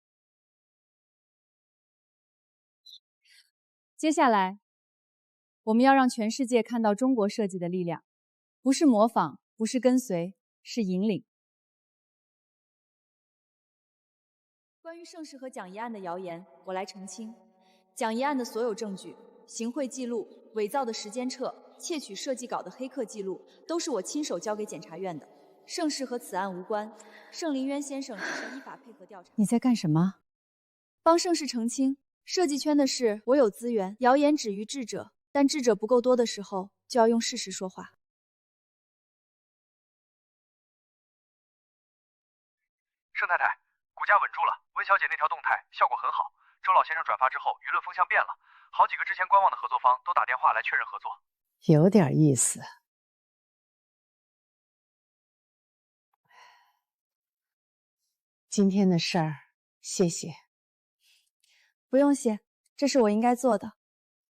接下来，我们要让全世界看到中国设计的力量，不是模仿，不是跟随，是引领。关于盛世和蒋一案的谣言，我来澄清。蒋一案的所有证据、行贿记录、伪造的时间册、窃取设计稿的黑客记录，都是我亲手交给检察院的。盛世和此案无关，盛林渊先生只是依法配合调查。你在干什么？帮盛世澄清，设计圈的事我有资源，谣言止于智者，但智者不够多的时候，就要用事实说话。盛太太，股价稳住了，温小姐那条动态效果很好。周老先生转发之后，舆论风向变了，好几个之前观望的合作方都打电话来确认合作。有点意思。今天的事儿，谢谢。不用谢，这是我应该做的。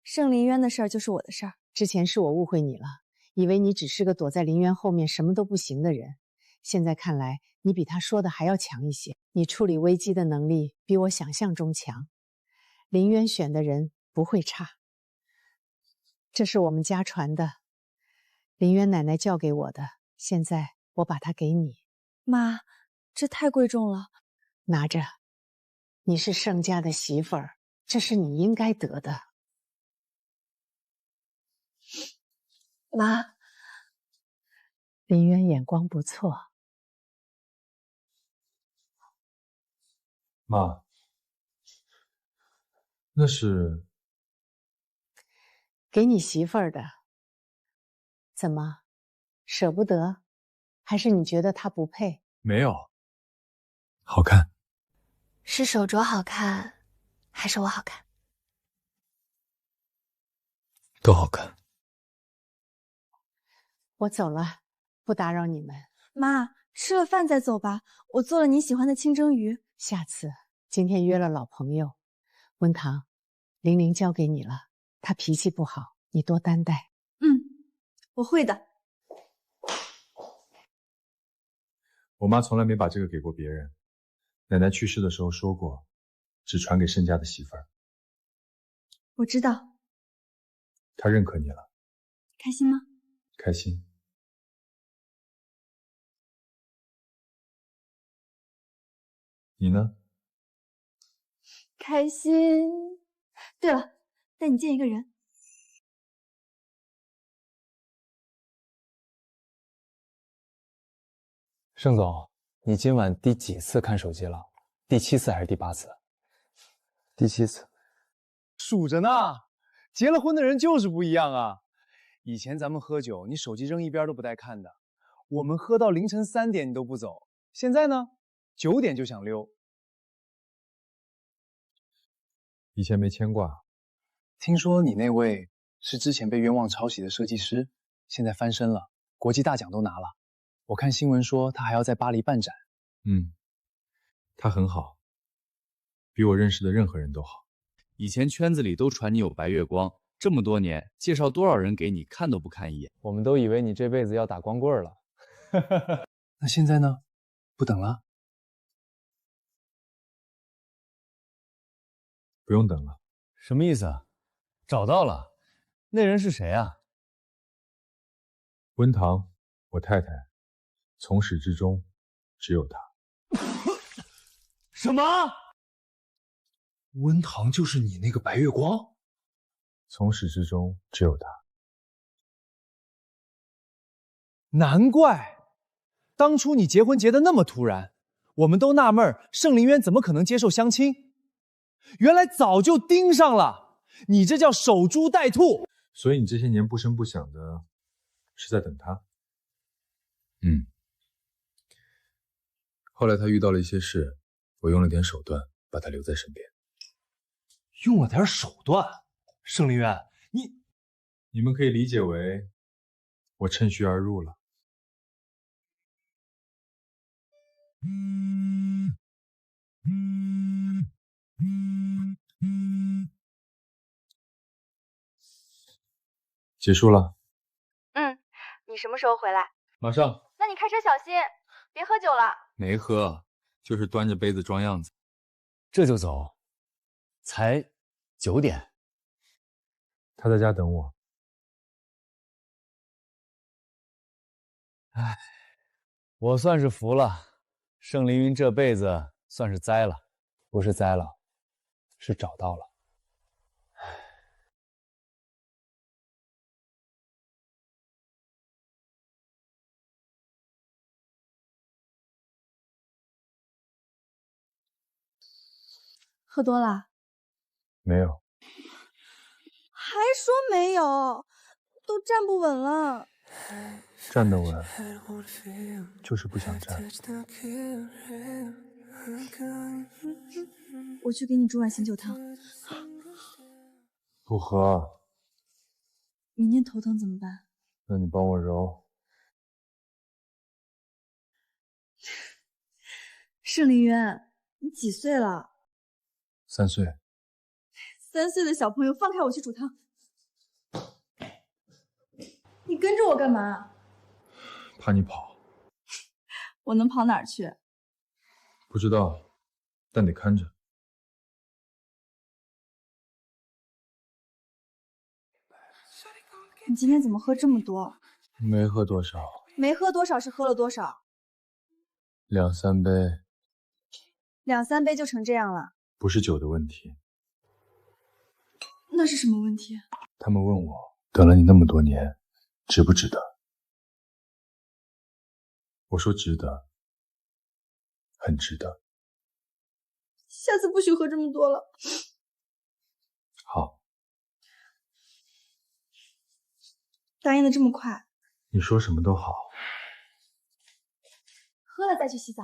盛林渊的事儿就是我的事儿。之前是我误会你了，以为你只是个躲在林渊后面什么都不行的人。现在看来，你比他说的还要强一些。你处理危机的能力比我想象中强。林渊选的人不会差。这是我们家传的，林渊奶奶教给我的，现在我把它给你。妈，这太贵重了。拿着，你是盛家的媳妇儿，这是你应该得的。妈，林渊眼光不错。妈，那是给你媳妇儿的。怎么，舍不得？还是你觉得她不配？没有，好看。是手镯好看，还是我好看？都好看。我走了，不打扰你们。妈，吃了饭再走吧，我做了你喜欢的清蒸鱼。下次，今天约了老朋友，温堂，玲玲交给你了，她脾气不好，你多担待。我会的。我妈从来没把这个给过别人，奶奶去世的时候说过，只传给盛家的媳妇儿。我知道。她认可你了，开心吗？开心。你呢？开心。对了，带你见一个人。盛总，你今晚第几次看手机了？第7次还是第8次？第7次。数着呢。结了婚的人就是不一样啊！以前咱们喝酒，你手机扔一边都不带看的，我们喝到凌晨3点你都不走。现在呢，9点就想溜。以前没牵挂。听说你那位是之前被冤枉抄袭的设计师，现在翻身了，国际大奖都拿了。我看新闻说他还要在巴黎办展。他很好，比我认识的任何人都好。以前圈子里都传你有白月光，这么多年介绍多少人给你，看都不看一眼。我们都以为你这辈子要打光棍了。那现在呢？不等了？不用等了。什么意思啊？找到了，那人是谁啊？温堂，我太太，从始至终只有她。什么？温堂就是你那个白月光？从始至终只有她。难怪当初你结婚结得那么突然，我们都纳闷盛林渊怎么可能接受相亲，原来早就盯上了，你这叫守株待兔。所以你这些年不声不响的，是在等他？后来他遇到了一些事，我用了点手段把他留在身边。用了点手段？盛林渊，你们可以理解为我趁虚而入了。结束了。你什么时候回来？马上。那你开车小心，别喝酒了。没喝，就是端着杯子装样子。这就走？才9点。他在家等我。唉，我算是服了，盛凌云这辈子算是栽了。不是栽了，是找到了。喝多了？没有。还说没有，都站不稳了。站得稳，就是不想站。我去给你煮碗醒酒汤。不喝。明天头疼怎么办？那你帮我揉。盛凌渊，你几岁了3岁。3岁的小朋友，放开我去煮汤。你跟着我干嘛？怕你跑。我能跑哪儿去？不知道，但得看着。你今天怎么喝这么多？没喝多少。没喝多少是喝了多少？2、3杯。2、3杯就成这样了？不是酒的问题。那是什么问题？他们问我，等了你那么多年，值不值得？我说值得，很值得。下次不许喝这么多了。好。答应的这么快？你说什么都好。喝了再去洗澡。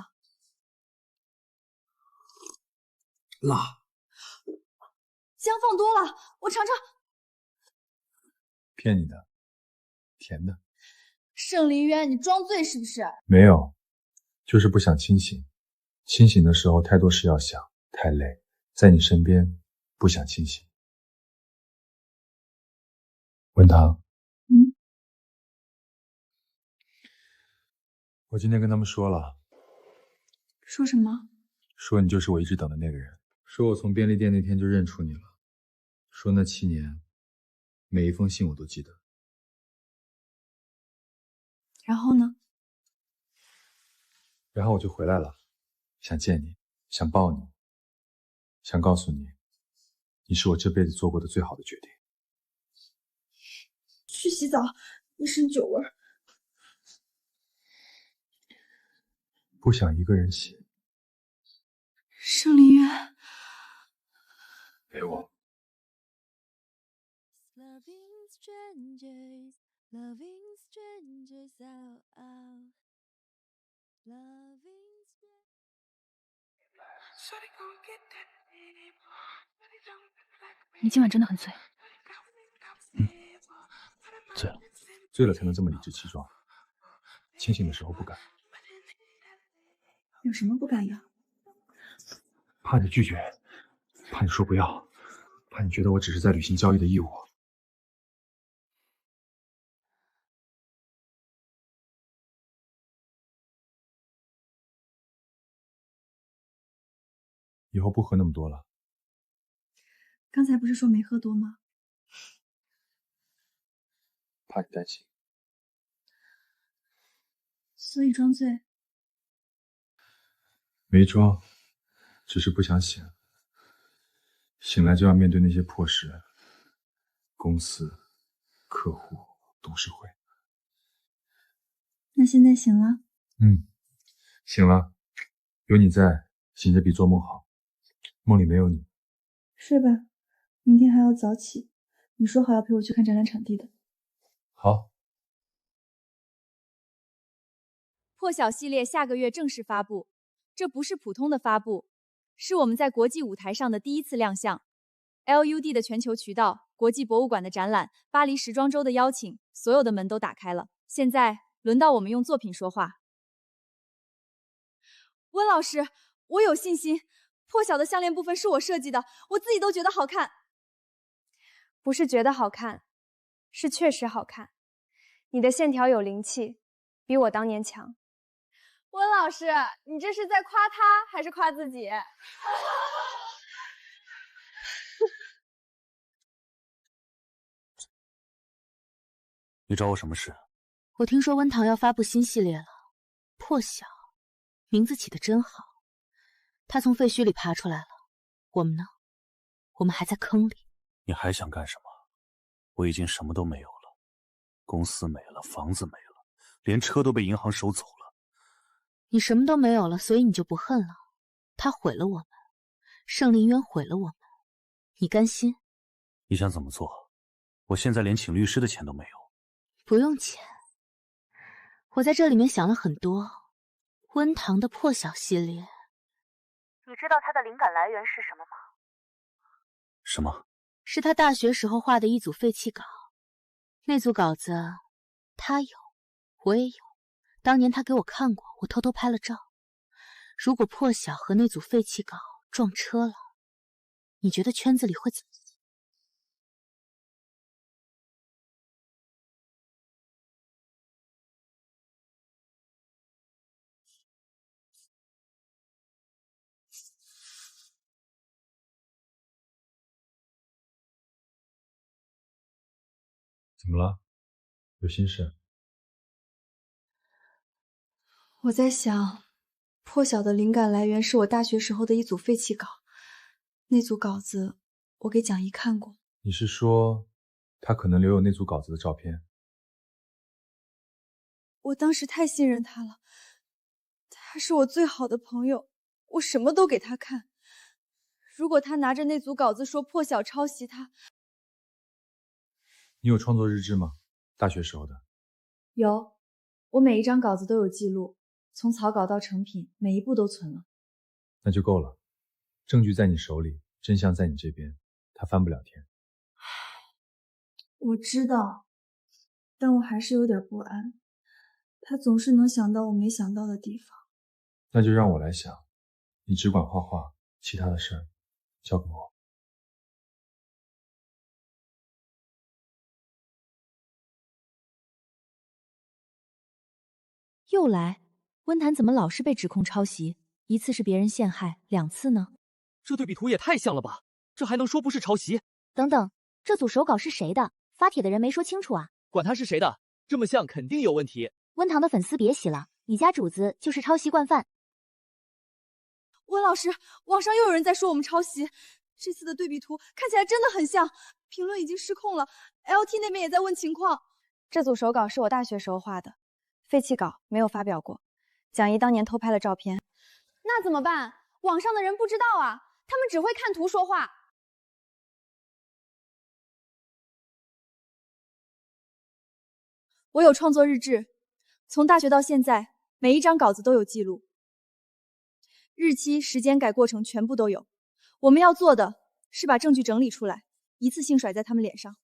辣。姜放多了，我尝尝。骗你的，甜的。盛凌渊，你装醉是不是？没有，就是不想清醒。清醒的时候太多事要想，太累，在你身边不想清醒。文堂。我今天跟他们说了。说什么？说你就是我一直等的那个人。说我从便利店那天就认出你了。说那7年，每一封信我都记得。然后呢？然后我就回来了，想见你，想抱你，想告诉你，你是我这辈子做过的最好的决定。去洗澡，一身酒味儿。不想一个人洗。盛凌渊，陪我。你今晚真的很醉。醉了，醉了才能这么理直气壮。清醒的时候不敢。有什么不敢的？怕你拒绝，怕你说不要，怕你觉得我只是在履行交易的义务。以后不喝那么多了。刚才不是说没喝多吗？怕你担心。所以装醉？没装，只是不想醒。醒来就要面对那些破事，公司、客户、董事会。那现在醒了？醒了，有你在，醒着比做梦好。梦里没有你。睡吧，明天还要早起。你说好要陪我去看展览场地的。好。破晓系列下个月正式发布，这不是普通的发布，是我们在国际舞台上的第一次亮相。LUD 的全球渠道、国际博物馆的展览、巴黎时装周的邀请，所有的门都打开了。现在轮到我们用作品说话。温老师，我有信心，破晓的项链部分是我设计的，我自己都觉得好看。不是觉得好看，是确实好看。你的线条有灵气，比我当年强。温老师，你这是在夸他还是夸自己？你找我什么事？我听说温堂要发布新系列了，破晓，名字起得真好。他从废墟里爬出来了，我们呢？我们还在坑里。你还想干什么？我已经什么都没有了，公司没了，房子没了，连车都被银行收走了。你什么都没有了，所以你就不恨了？他毁了我们，圣灵渊毁了我们，你甘心？你想怎么做？我现在连请律师的钱都没有。不用钱。我在这里面想了很多，温堂的破晓系列。你知道它的灵感来源是什么吗？什么？是他大学时候画的一组废弃稿，那组稿子他有，我也有。当年他给我看过，我偷偷拍了照。如果破晓和那组废弃稿撞车了，你觉得圈子里会怎么想？怎么了？有心事？我在想，破晓的灵感来源是我大学时候的一组废弃稿，那组稿子我给蒋怡看过。你是说，他可能留有那组稿子的照片？我当时太信任他了，他是我最好的朋友，我什么都给他看。如果他拿着那组稿子说破晓抄袭他，你有创作日志吗？大学时候的。有，我每一张稿子都有记录，从草稿到成品，每一步都存了。那就够了，证据在你手里，真相在你这边，他翻不了天。我知道，但我还是有点不安。他总是能想到我没想到的地方。那就让我来想，你只管画画，其他的事儿交给我。又来，温坛怎么老是被指控抄袭？一次是别人陷害，2次呢？这对比图也太像了吧？这还能说不是抄袭？等等，这组手稿是谁的？发帖的人没说清楚啊！管他是谁的，这么像肯定有问题。温堂的粉丝别洗了，你家主子就是抄袭惯犯。温老师，网上又有人在说我们抄袭，这次的对比图看起来真的很像，评论已经失控了 ，LT 那边也在问情况。这组手稿是我大学时候画的，废弃稿没有发表过。蒋怡当年偷拍了照片，那怎么办？网上的人不知道啊，他们只会看图说话。我有创作日志，从大学到现在，每一张稿子都有记录，日期、时间、改过程全部都有。我们要做的是把证据整理出来，一次性甩在他们脸上。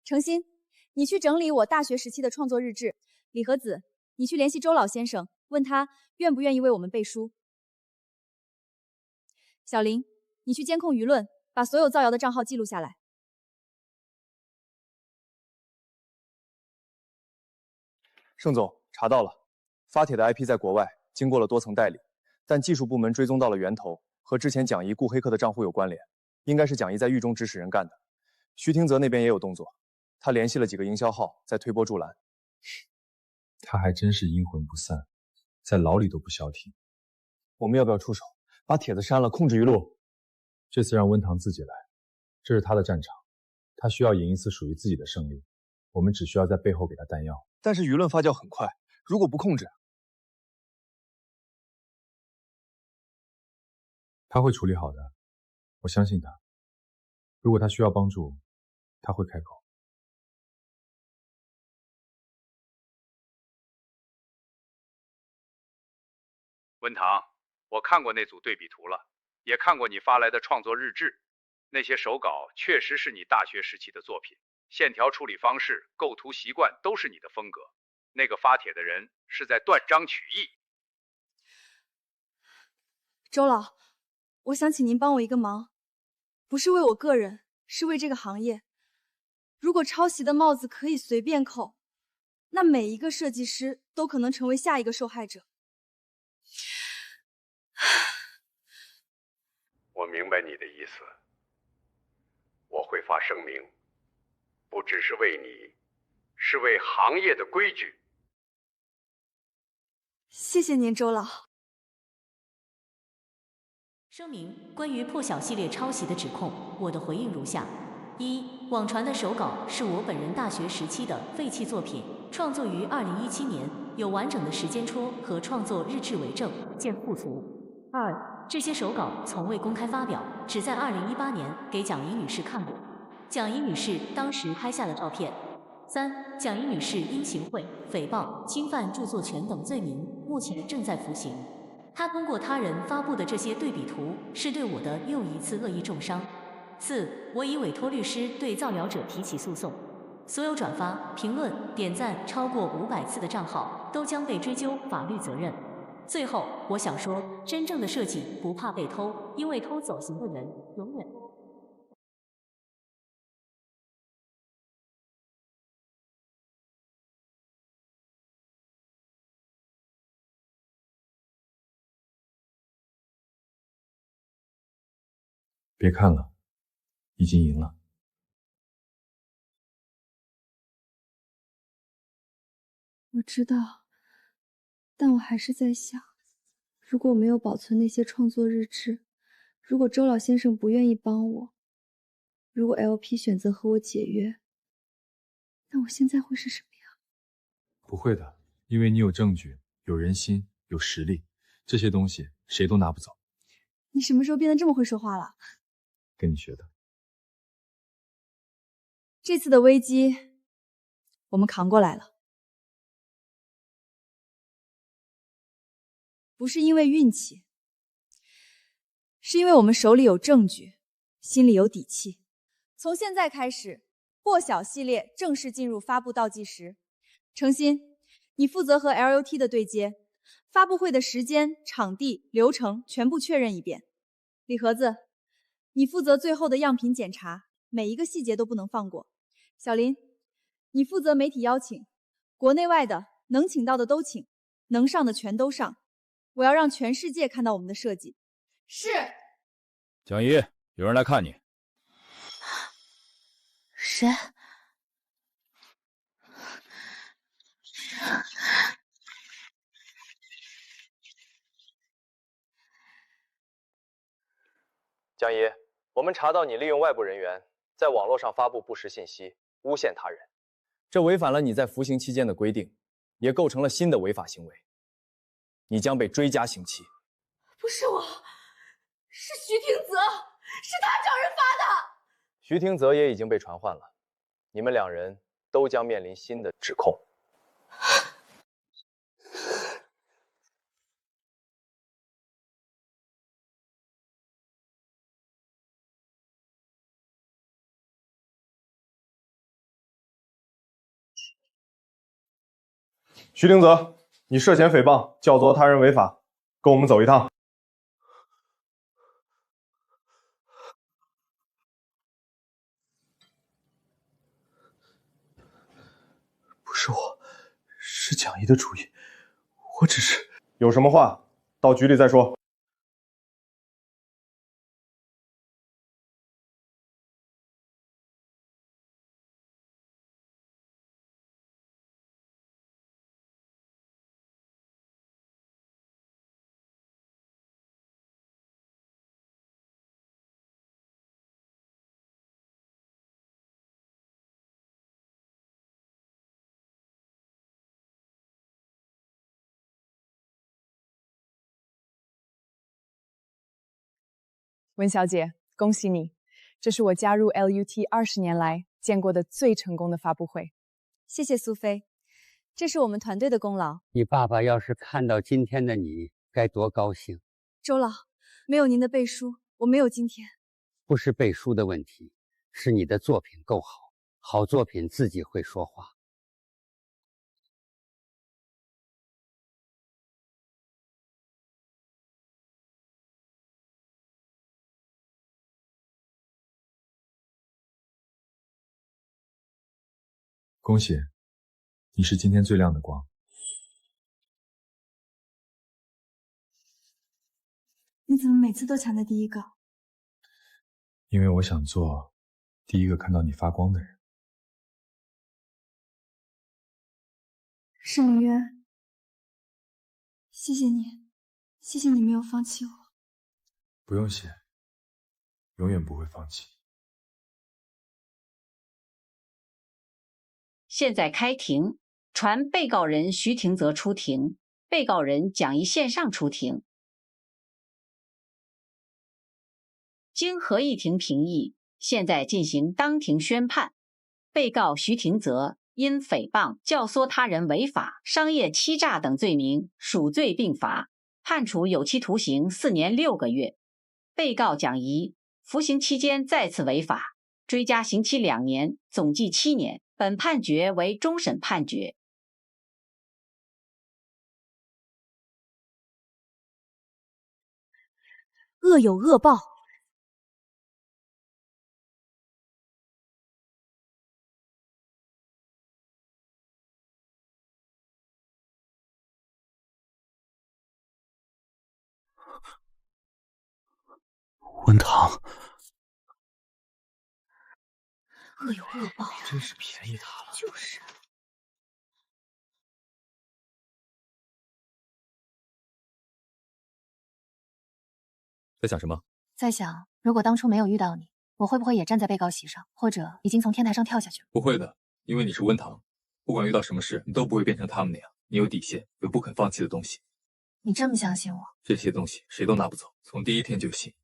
程心，你去整理我大学时期的创作日志。李和子，你去联系周老先生，问他愿不愿意为我们背书。小林，你去监控舆论，把所有造谣的账号记录下来。盛总，查到了，发帖的 IP 在国外，经过了多层代理，但技术部门追踪到了源头，和之前蒋怡雇黑客的账户有关联，应该是蒋怡在狱中指使人干的。徐廷泽那边也有动作，他联系了几个营销号，在推波助澜。他还真是阴魂不散，在牢里都不消停。我们要不要出手，把帖子删了，控制舆论？这次让温堂自己来，这是他的战场，他需要赢一次属于自己的胜利，我们只需要在背后给他弹药。但是舆论发酵很快，如果不控制，他会处理好的，我相信他。如果他需要帮助，他会开口。温堂，我看过那组对比图了，也看过你发来的创作日志，那些手稿确实是你大学时期的作品，线条处理方式、构图习惯都是你的风格。那个发帖的人是在断章取义。周老，我想请您帮我一个忙，不是为我个人，是为这个行业。如果抄袭的帽子可以随便扣，那每一个设计师都可能成为下一个受害者。我明白你的意思，我会发声明，不只是为你，是为行业的规矩。谢谢您，周老。声明：关于破晓系列抄袭的指控，我的回应如下：一、网传的手稿是我本人大学时期的废弃作品，创作于2017年，有完整的时间戳和创作日志为证，见附图。二、这些手稿从未公开发表，只在2018年给蒋怡女士看过。蒋怡女士当时拍下了照片。三、蒋怡女士因行贿、诽谤、侵犯著作权等罪名，目前正在服刑。她通过他人发布的这些对比图，是对我的又一次恶意重伤。四、我已委托律师对造谣者提起诉讼，所有转发、评论、点赞超过500次的账号都将被追究法律责任。最后，我想说，真正的设计不怕被偷，因为偷走型的人永远。别看了，已经赢了。我知道，但我还是在想，如果我没有保存那些创作日志，如果周老先生不愿意帮我，如果 LP 选择和我解约，那我现在会是什么样？不会的，因为你有证据，有人心，有实力，这些东西谁都拿不走。你什么时候变得这么会说话了？跟你学的。这次的危机，我们扛过来了。不是因为运气，是因为我们手里有证据，心里有底气。从现在开始，破晓系列正式进入发布倒计时。程鑫，你负责和 LUT 的对接，发布会的时间、场地、流程全部确认一遍。李盒子，你负责最后的样品检查，每一个细节都不能放过。小林，你负责媒体邀请，国内外的能请到的都请，能上的全都上。我要让全世界看到我们的设计。是。蒋怡，有人来看你。谁？蒋怡，我们查到你利用外部人员在网络上发布不实信息，诬陷他人，这违反了你在服刑期间的规定，也构成了新的违法行为，你将被追加刑期。不是我，是徐廷泽，是他找人发的。徐廷泽也已经被传唤了，你们两人都将面临新的指控。徐廷泽，你涉嫌诽谤、教唆他人违法，跟我们走一趟。不是我，是蒋怡的主意，我只是……有什么话到局里再说。温小姐，恭喜你，这是我加入 LUT 20年来见过的最成功的发布会。谢谢苏菲，这是我们团队的功劳。你爸爸要是看到今天的你，该多高兴！周老，没有您的背书，我没有今天。不是背书的问题，是你的作品够好，好作品自己会说话。恭喜，你是今天最亮的光。你怎么每次都抢在第一个？因为我想做第一个看到你发光的人。盛凌渊，谢谢你，谢谢你没有放弃我。不用谢，永远不会放弃。现在开庭，传被告人徐廷泽出庭，被告人蒋怡线上出庭。经合议庭评议，现在进行当庭宣判。被告徐廷泽因诽谤、教唆他人违法、商业欺诈等罪名，属罪并罚，判处有期徒刑4年6个月。被告蒋怡服刑期间再次违法，追加刑期2年，总计7年。本判决为终审判决。恶有恶报。温堂，恶有恶报，真是便宜他了。就是。在想什么？在想，如果当初没有遇到你，我会不会也站在被告席上，或者已经从天台上跳下去了？不会的，因为你是温堂，不管遇到什么事，你都不会变成他们那样。你有底线，有不肯放弃的东西。你这么相信我？这些东西谁都拿不走，从第一天就信。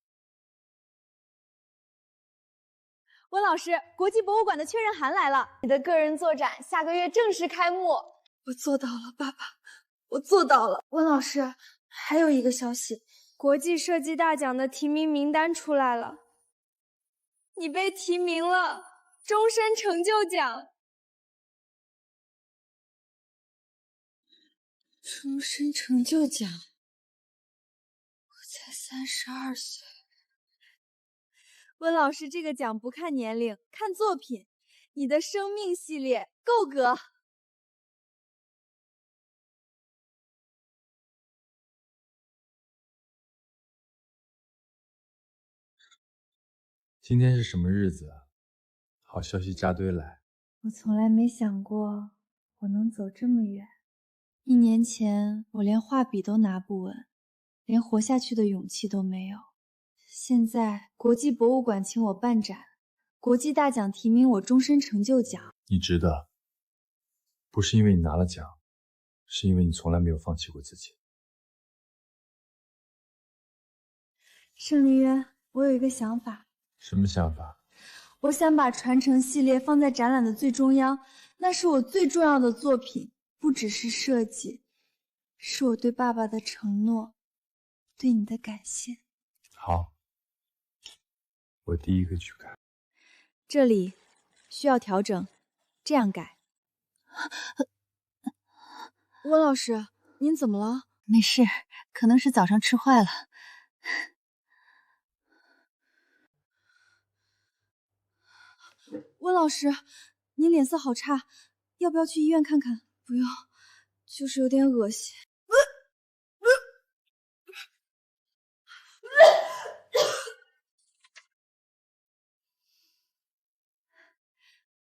温老师，国际博物馆的确认函来了，你的个人作展下个月正式开幕。我做到了，爸爸，我做到了。温老师，还有一个消息，国际设计大奖的提名名单出来了，你被提名了，终身成就奖。终身成就奖，我才32岁。温老师，这个奖不看年龄，看作品。你的生命系列够格。今天是什么日子啊？好消息扎堆来。我从来没想过我能走这么远。1年前，我连画笔都拿不稳，连活下去的勇气都没有。现在，国际博物馆请我办展，国际大奖提名我终身成就奖。你值得，不是因为你拿了奖，是因为你从来没有放弃过自己。盛凌渊，我有一个想法。什么想法？我想把传承系列放在展览的最中央，那是我最重要的作品，不只是设计，是我对爸爸的承诺，对你的感谢。好，我第一个去看。这里需要调整，这样改。温老师，您怎么了？没事，可能是早上吃坏了。温老师，您脸色好差，要不要去医院看看？不用，就是有点恶心。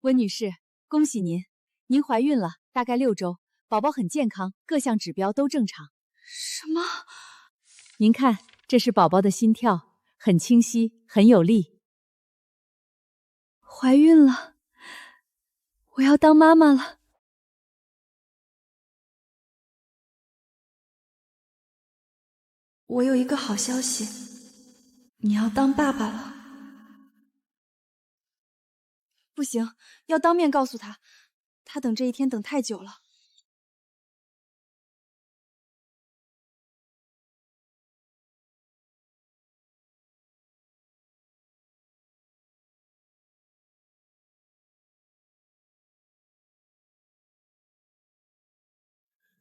温女士，恭喜您，您怀孕了，大概6周，宝宝很健康，各项指标都正常。什么？您看，这是宝宝的心跳，很清晰，很有力。怀孕了，我要当妈妈了。我有一个好消息，你要当爸爸了。不行，要当面告诉他，他等这一天等太久了。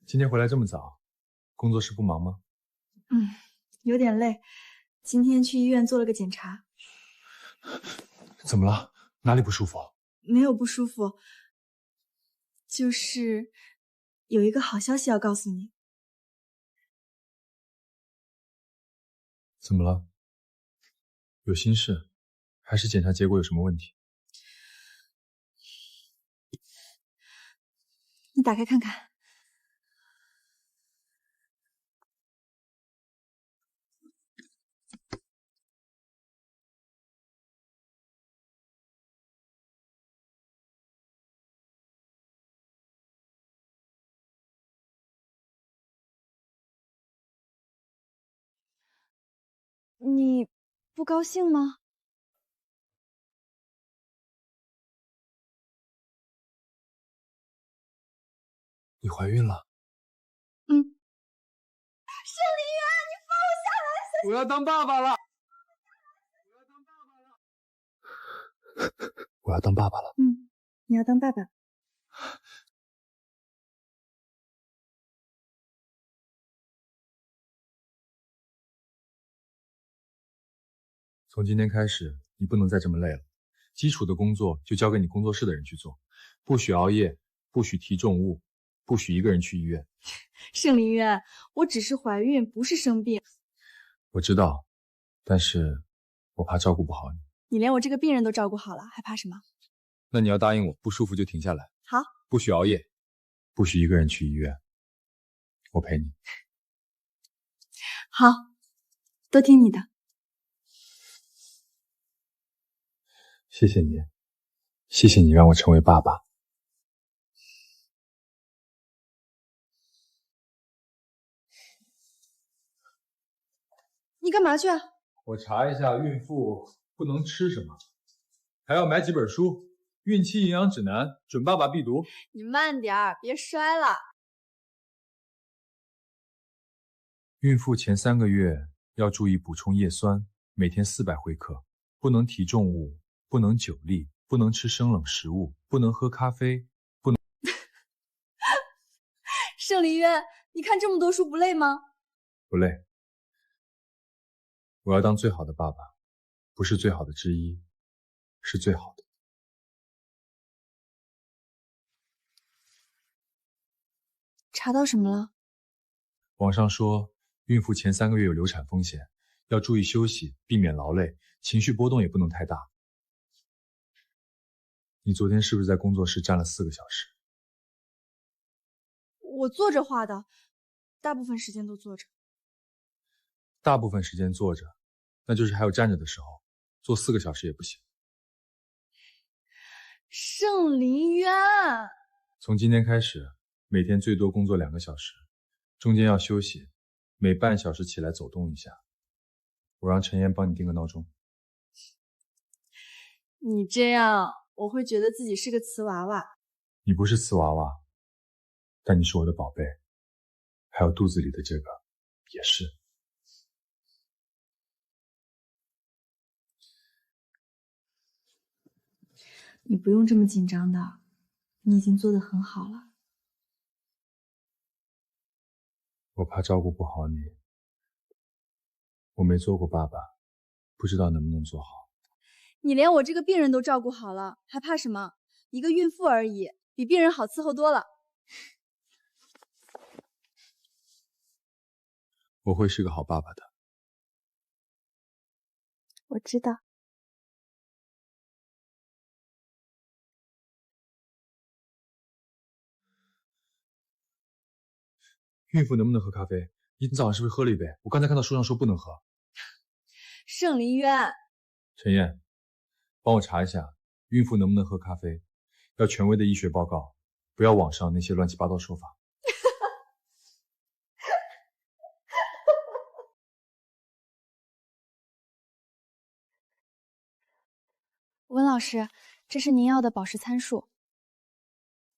今天回来这么早，工作室不忙吗？有点累，今天去医院做了个检查。怎么了？哪里不舒服？没有不舒服，就是有一个好消息要告诉你。怎么了？有心事，还是检查结果有什么问题？你打开看看。你不高兴吗？你怀孕了？嗯。盛林渊，你放我下来！我要当爸爸了！我要当爸爸了！嗯，你要当爸爸。从今天开始，你不能再这么累了。基础的工作就交给你工作室的人去做，不许熬夜，不许提重物，不许一个人去医院。盛林渊，我只是怀孕，不是生病。我知道，但是我怕照顾不好你。你连我这个病人都照顾好了，还怕什么？那你要答应我，不舒服就停下来。好。不许熬夜，不许一个人去医院，我陪你。好，都听你的。谢谢你，谢谢你让我成为爸爸。你干嘛去啊？我查一下孕妇不能吃什么，还要买几本书，《孕期营养指南》，准爸爸必读。你慢点儿，别摔了。孕妇前3个月要注意补充叶酸，每天400微克，不能提重物，不能久立，不能吃生冷食物，不能喝咖啡，不能。盛林渊，你看这么多书不累吗？不累。我要当最好的爸爸，不是最好的之一，是最好的。查到什么了？网上说，孕妇前3个月有流产风险，要注意休息，避免劳累，情绪波动也不能太大。你昨天是不是在工作室站了4个小时？我坐着画的，大部分时间都坐着。大部分时间坐着，那就是还有站着的时候，坐4个小时也不行。盛林渊，从今天开始，每天最多工作2个小时，中间要休息，每半小时起来走动一下。我让陈妍帮你定个闹钟。你这样我会觉得自己是个瓷娃娃。你不是瓷娃娃，但你是我的宝贝，还有肚子里的这个也是。你不用这么紧张的，你已经做得很好了。我怕照顾不好你，我没做过爸爸，不知道能不能做好。你连我这个病人都照顾好了，还怕什么？一个孕妇而已，比病人好伺候多了。我会是个好爸爸的。我知道。孕妇能不能喝咖啡？你早上是不是喝了一杯？我刚才看到书上说不能喝。盛林渊，陈燕，帮我查一下，孕妇能不能喝咖啡？要权威的医学报告，不要网上那些乱七八糟说法。温老师，这是您要的宝石参数，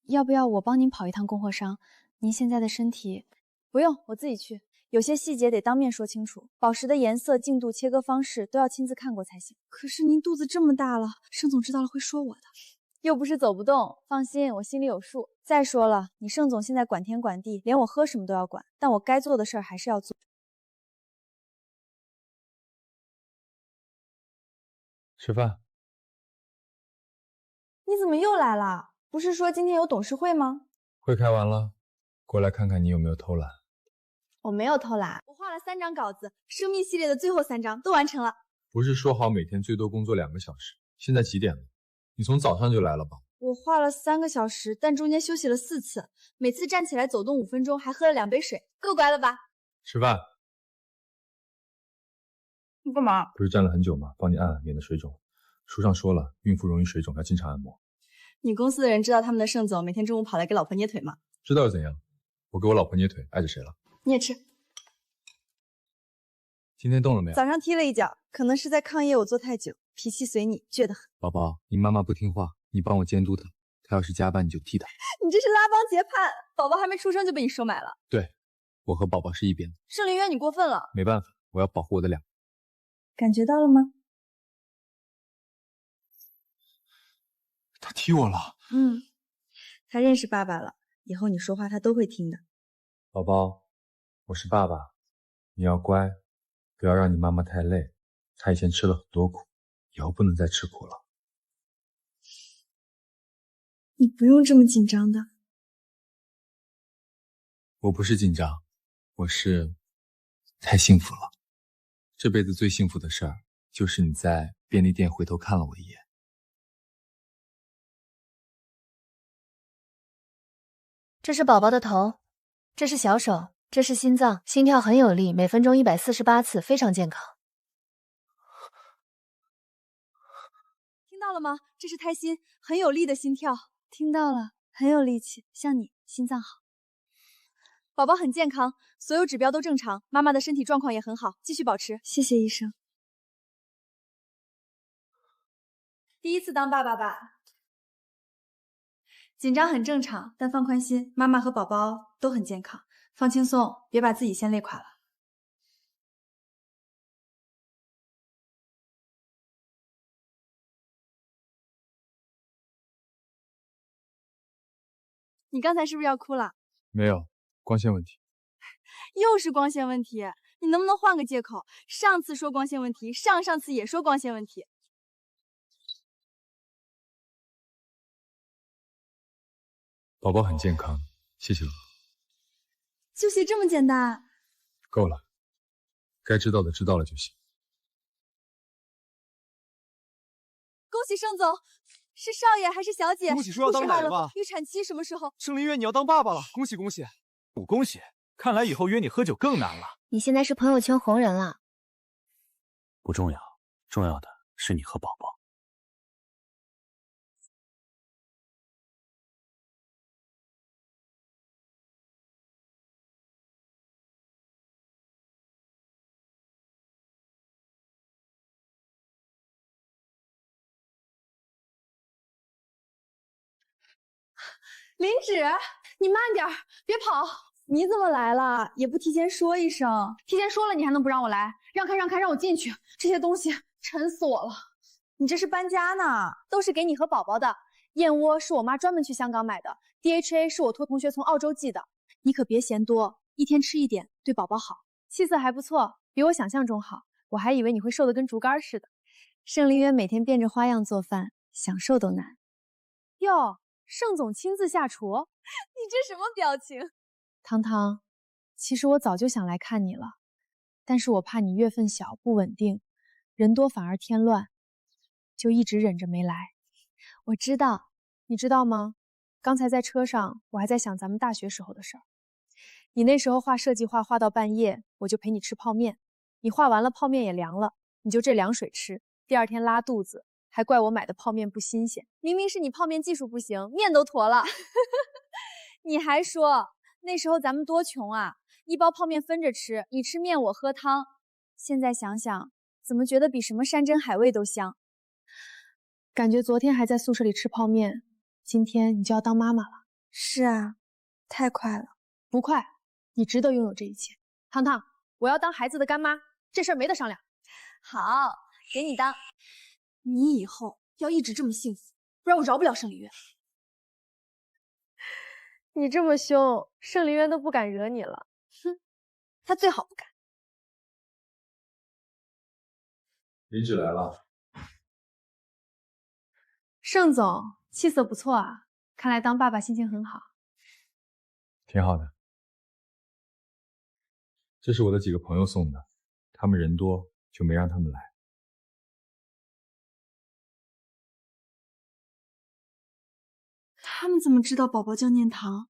要不要我帮您跑一趟供货商？您现在的身体……不用，我自己去。有些细节得当面说清楚，宝石的颜色、净度、切割方式都要亲自看过才行。可是您肚子这么大了，盛总知道了会说我的。又不是走不动，放心，我心里有数。再说了，你盛总现在管天管地，连我喝什么都要管，但我该做的事儿还是要做。吃饭。你怎么又来了？不是说今天有董事会吗？会开完了，过来看看你有没有偷懒。我没有偷懒，我画了3张稿子，生命系列的最后3张都完成了。不是说好每天最多工作2个小时？现在几点了？你从早上就来了吧？我画了3个小时，但中间休息了4次，每次站起来走动5分钟，还喝了2杯水，够乖了吧？吃饭。你干嘛？不是站了很久吗？帮你按按，免得水肿。书上说了，孕妇容易水肿，要经常按摩。你公司的人知道他们的盛总每天中午跑来给老婆捏腿吗？知道又怎样？我给我老婆捏腿，碍着谁了？你也吃。今天动了没有？早上踢了一脚，可能是在抗业我坐太久，脾气随你，倔得很。宝宝，你妈妈不听话，你帮我监督她，她要是加班你就替她。你这是拉帮结派，宝宝还没出生就被你收买了。对，我和宝宝是一边的。盛林渊，你过分了。没办法，我要保护我的2个。感觉到了吗？他踢我了。他认识爸爸了，以后你说话他都会听的。宝宝，我是爸爸，你要乖，不要让你妈妈太累。她以前吃了很多苦，以后不能再吃苦了。你不用这么紧张的。我不是紧张，我是太幸福了。这辈子最幸福的事儿，就是你在便利店回头看了我一眼。这是宝宝的头，这是小手，这是心脏，心跳很有力，每分钟148次，非常健康。听到了吗？这是胎心，很有力的心跳。听到了，很有力气，像你，心脏好。宝宝很健康，所有指标都正常，妈妈的身体状况也很好，继续保持。谢谢医生。第1次当爸爸吧。紧张很正常，但放宽心，妈妈和宝宝都很健康，放轻松，别把自己先累垮了。你刚才是不是要哭了？没有，光线问题。又是光线问题，你能不能换个借口？上次说光线问题，上上次也说光线问题。宝宝很健康，谢谢你。就写这么简单？够了，该知道的知道了就行。恭喜盛总，是少爷还是小姐？恭喜说要当奶了吧？预产期什么时候？盛林渊，你要当爸爸了，恭喜恭喜！不恭喜，看来以后约你喝酒更难了。你现在是朋友圈红人了。不重要，重要的是你和宝宝。林芷，你慢点，别跑！你怎么来了？也不提前说一声。提前说了，你还能不让我来？让开让开，让我进去！这些东西沉死我了。你这是搬家呢，都是给你和宝宝的。燕窝是我妈专门去香港买的 ，DHA 是我托同学从澳洲寄的。你可别嫌多，一天吃一点，对宝宝好。气色还不错，比我想象中好。我还以为你会瘦得跟竹竿似的。盛林渊每天变着花样做饭，想瘦都难。哟。盛总亲自下厨，你这什么表情？汤汤，其实我早就想来看你了，但是我怕你月份小不稳定，人多反而添乱，就一直忍着没来。我知道，你知道吗？刚才在车上，我还在想咱们大学时候的事儿。你那时候画设计画画到半夜，我就陪你吃泡面，你画完了泡面也凉了，你就这凉水吃，第2天拉肚子。还怪我买的泡面不新鲜，明明是你泡面技术不行，面都坨了。你还说那时候咱们多穷啊，一包泡面分着吃，你吃面我喝汤。现在想想，怎么觉得比什么山珍海味都香？感觉昨天还在宿舍里吃泡面，今天你就要当妈妈了。是啊，太快了。不快，你值得拥有这一切。汤汤，我要当孩子的干妈，这事儿没得商量。好，给你当。你以后要一直这么幸福，不然我饶不了盛林渊。你这么凶，盛林渊都不敢惹你了。哼，他最好不敢。林芷来了。盛总，气色不错啊，看来当爸爸心情很好。挺好的。这是我的几个朋友送的，他们人多，就没让他们来。他们怎么知道宝宝叫念堂？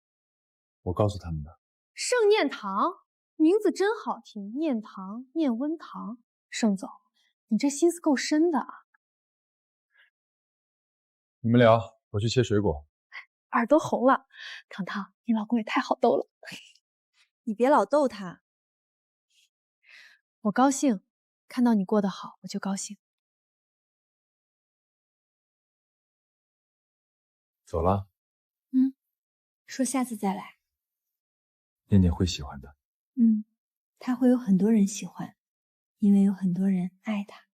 我告诉他们的。盛念堂，名字真好听，念堂，念温堂。盛总，你这心思够深的啊。你们聊，我去切水果。耳朵红了，糖糖，你老公也太好逗了。你别老逗他。我高兴，看到你过得好，我就高兴。走了。说下次再来。念念会喜欢的。他会有很多人喜欢，因为有很多人爱他。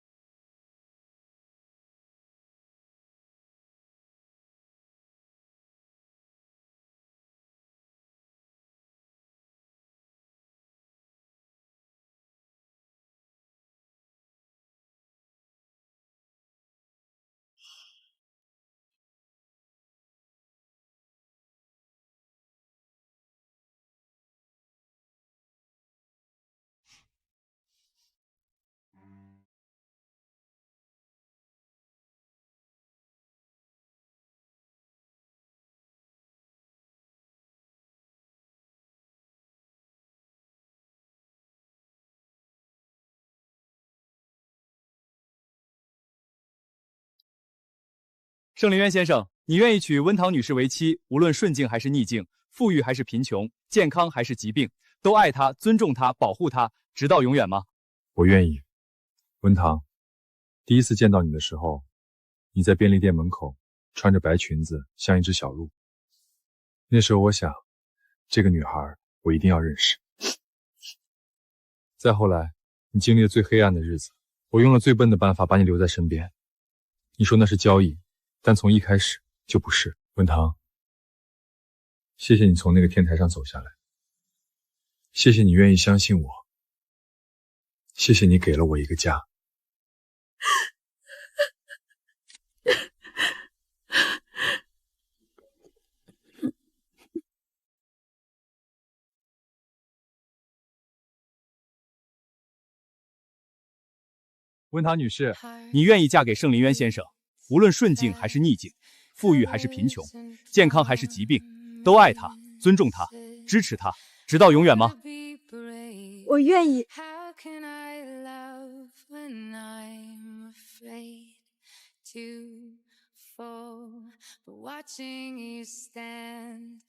盛林渊先生，你愿意娶温堂女士为妻，无论顺境还是逆境，富裕还是贫穷，健康还是疾病，都爱她、尊重她、保护她，直到永远吗？我愿意。温堂，第一次见到你的时候，你在便利店门口穿着白裙子，像一只小鹿。那时候我想，这个女孩我一定要认识。再后来，你经历了最黑暗的日子，我用了最笨的办法把你留在身边。你说那是交易，但从一开始就不是。温堂，谢谢你从那个天台上走下来，谢谢你愿意相信我，谢谢你给了我一个家。温堂女士，你愿意嫁给盛林渊先生，无论顺境还是逆境，富裕还是贫穷，健康还是疾病，都爱他、尊重他、支持他，直到永远吗？我愿意。to fall, but watching you stand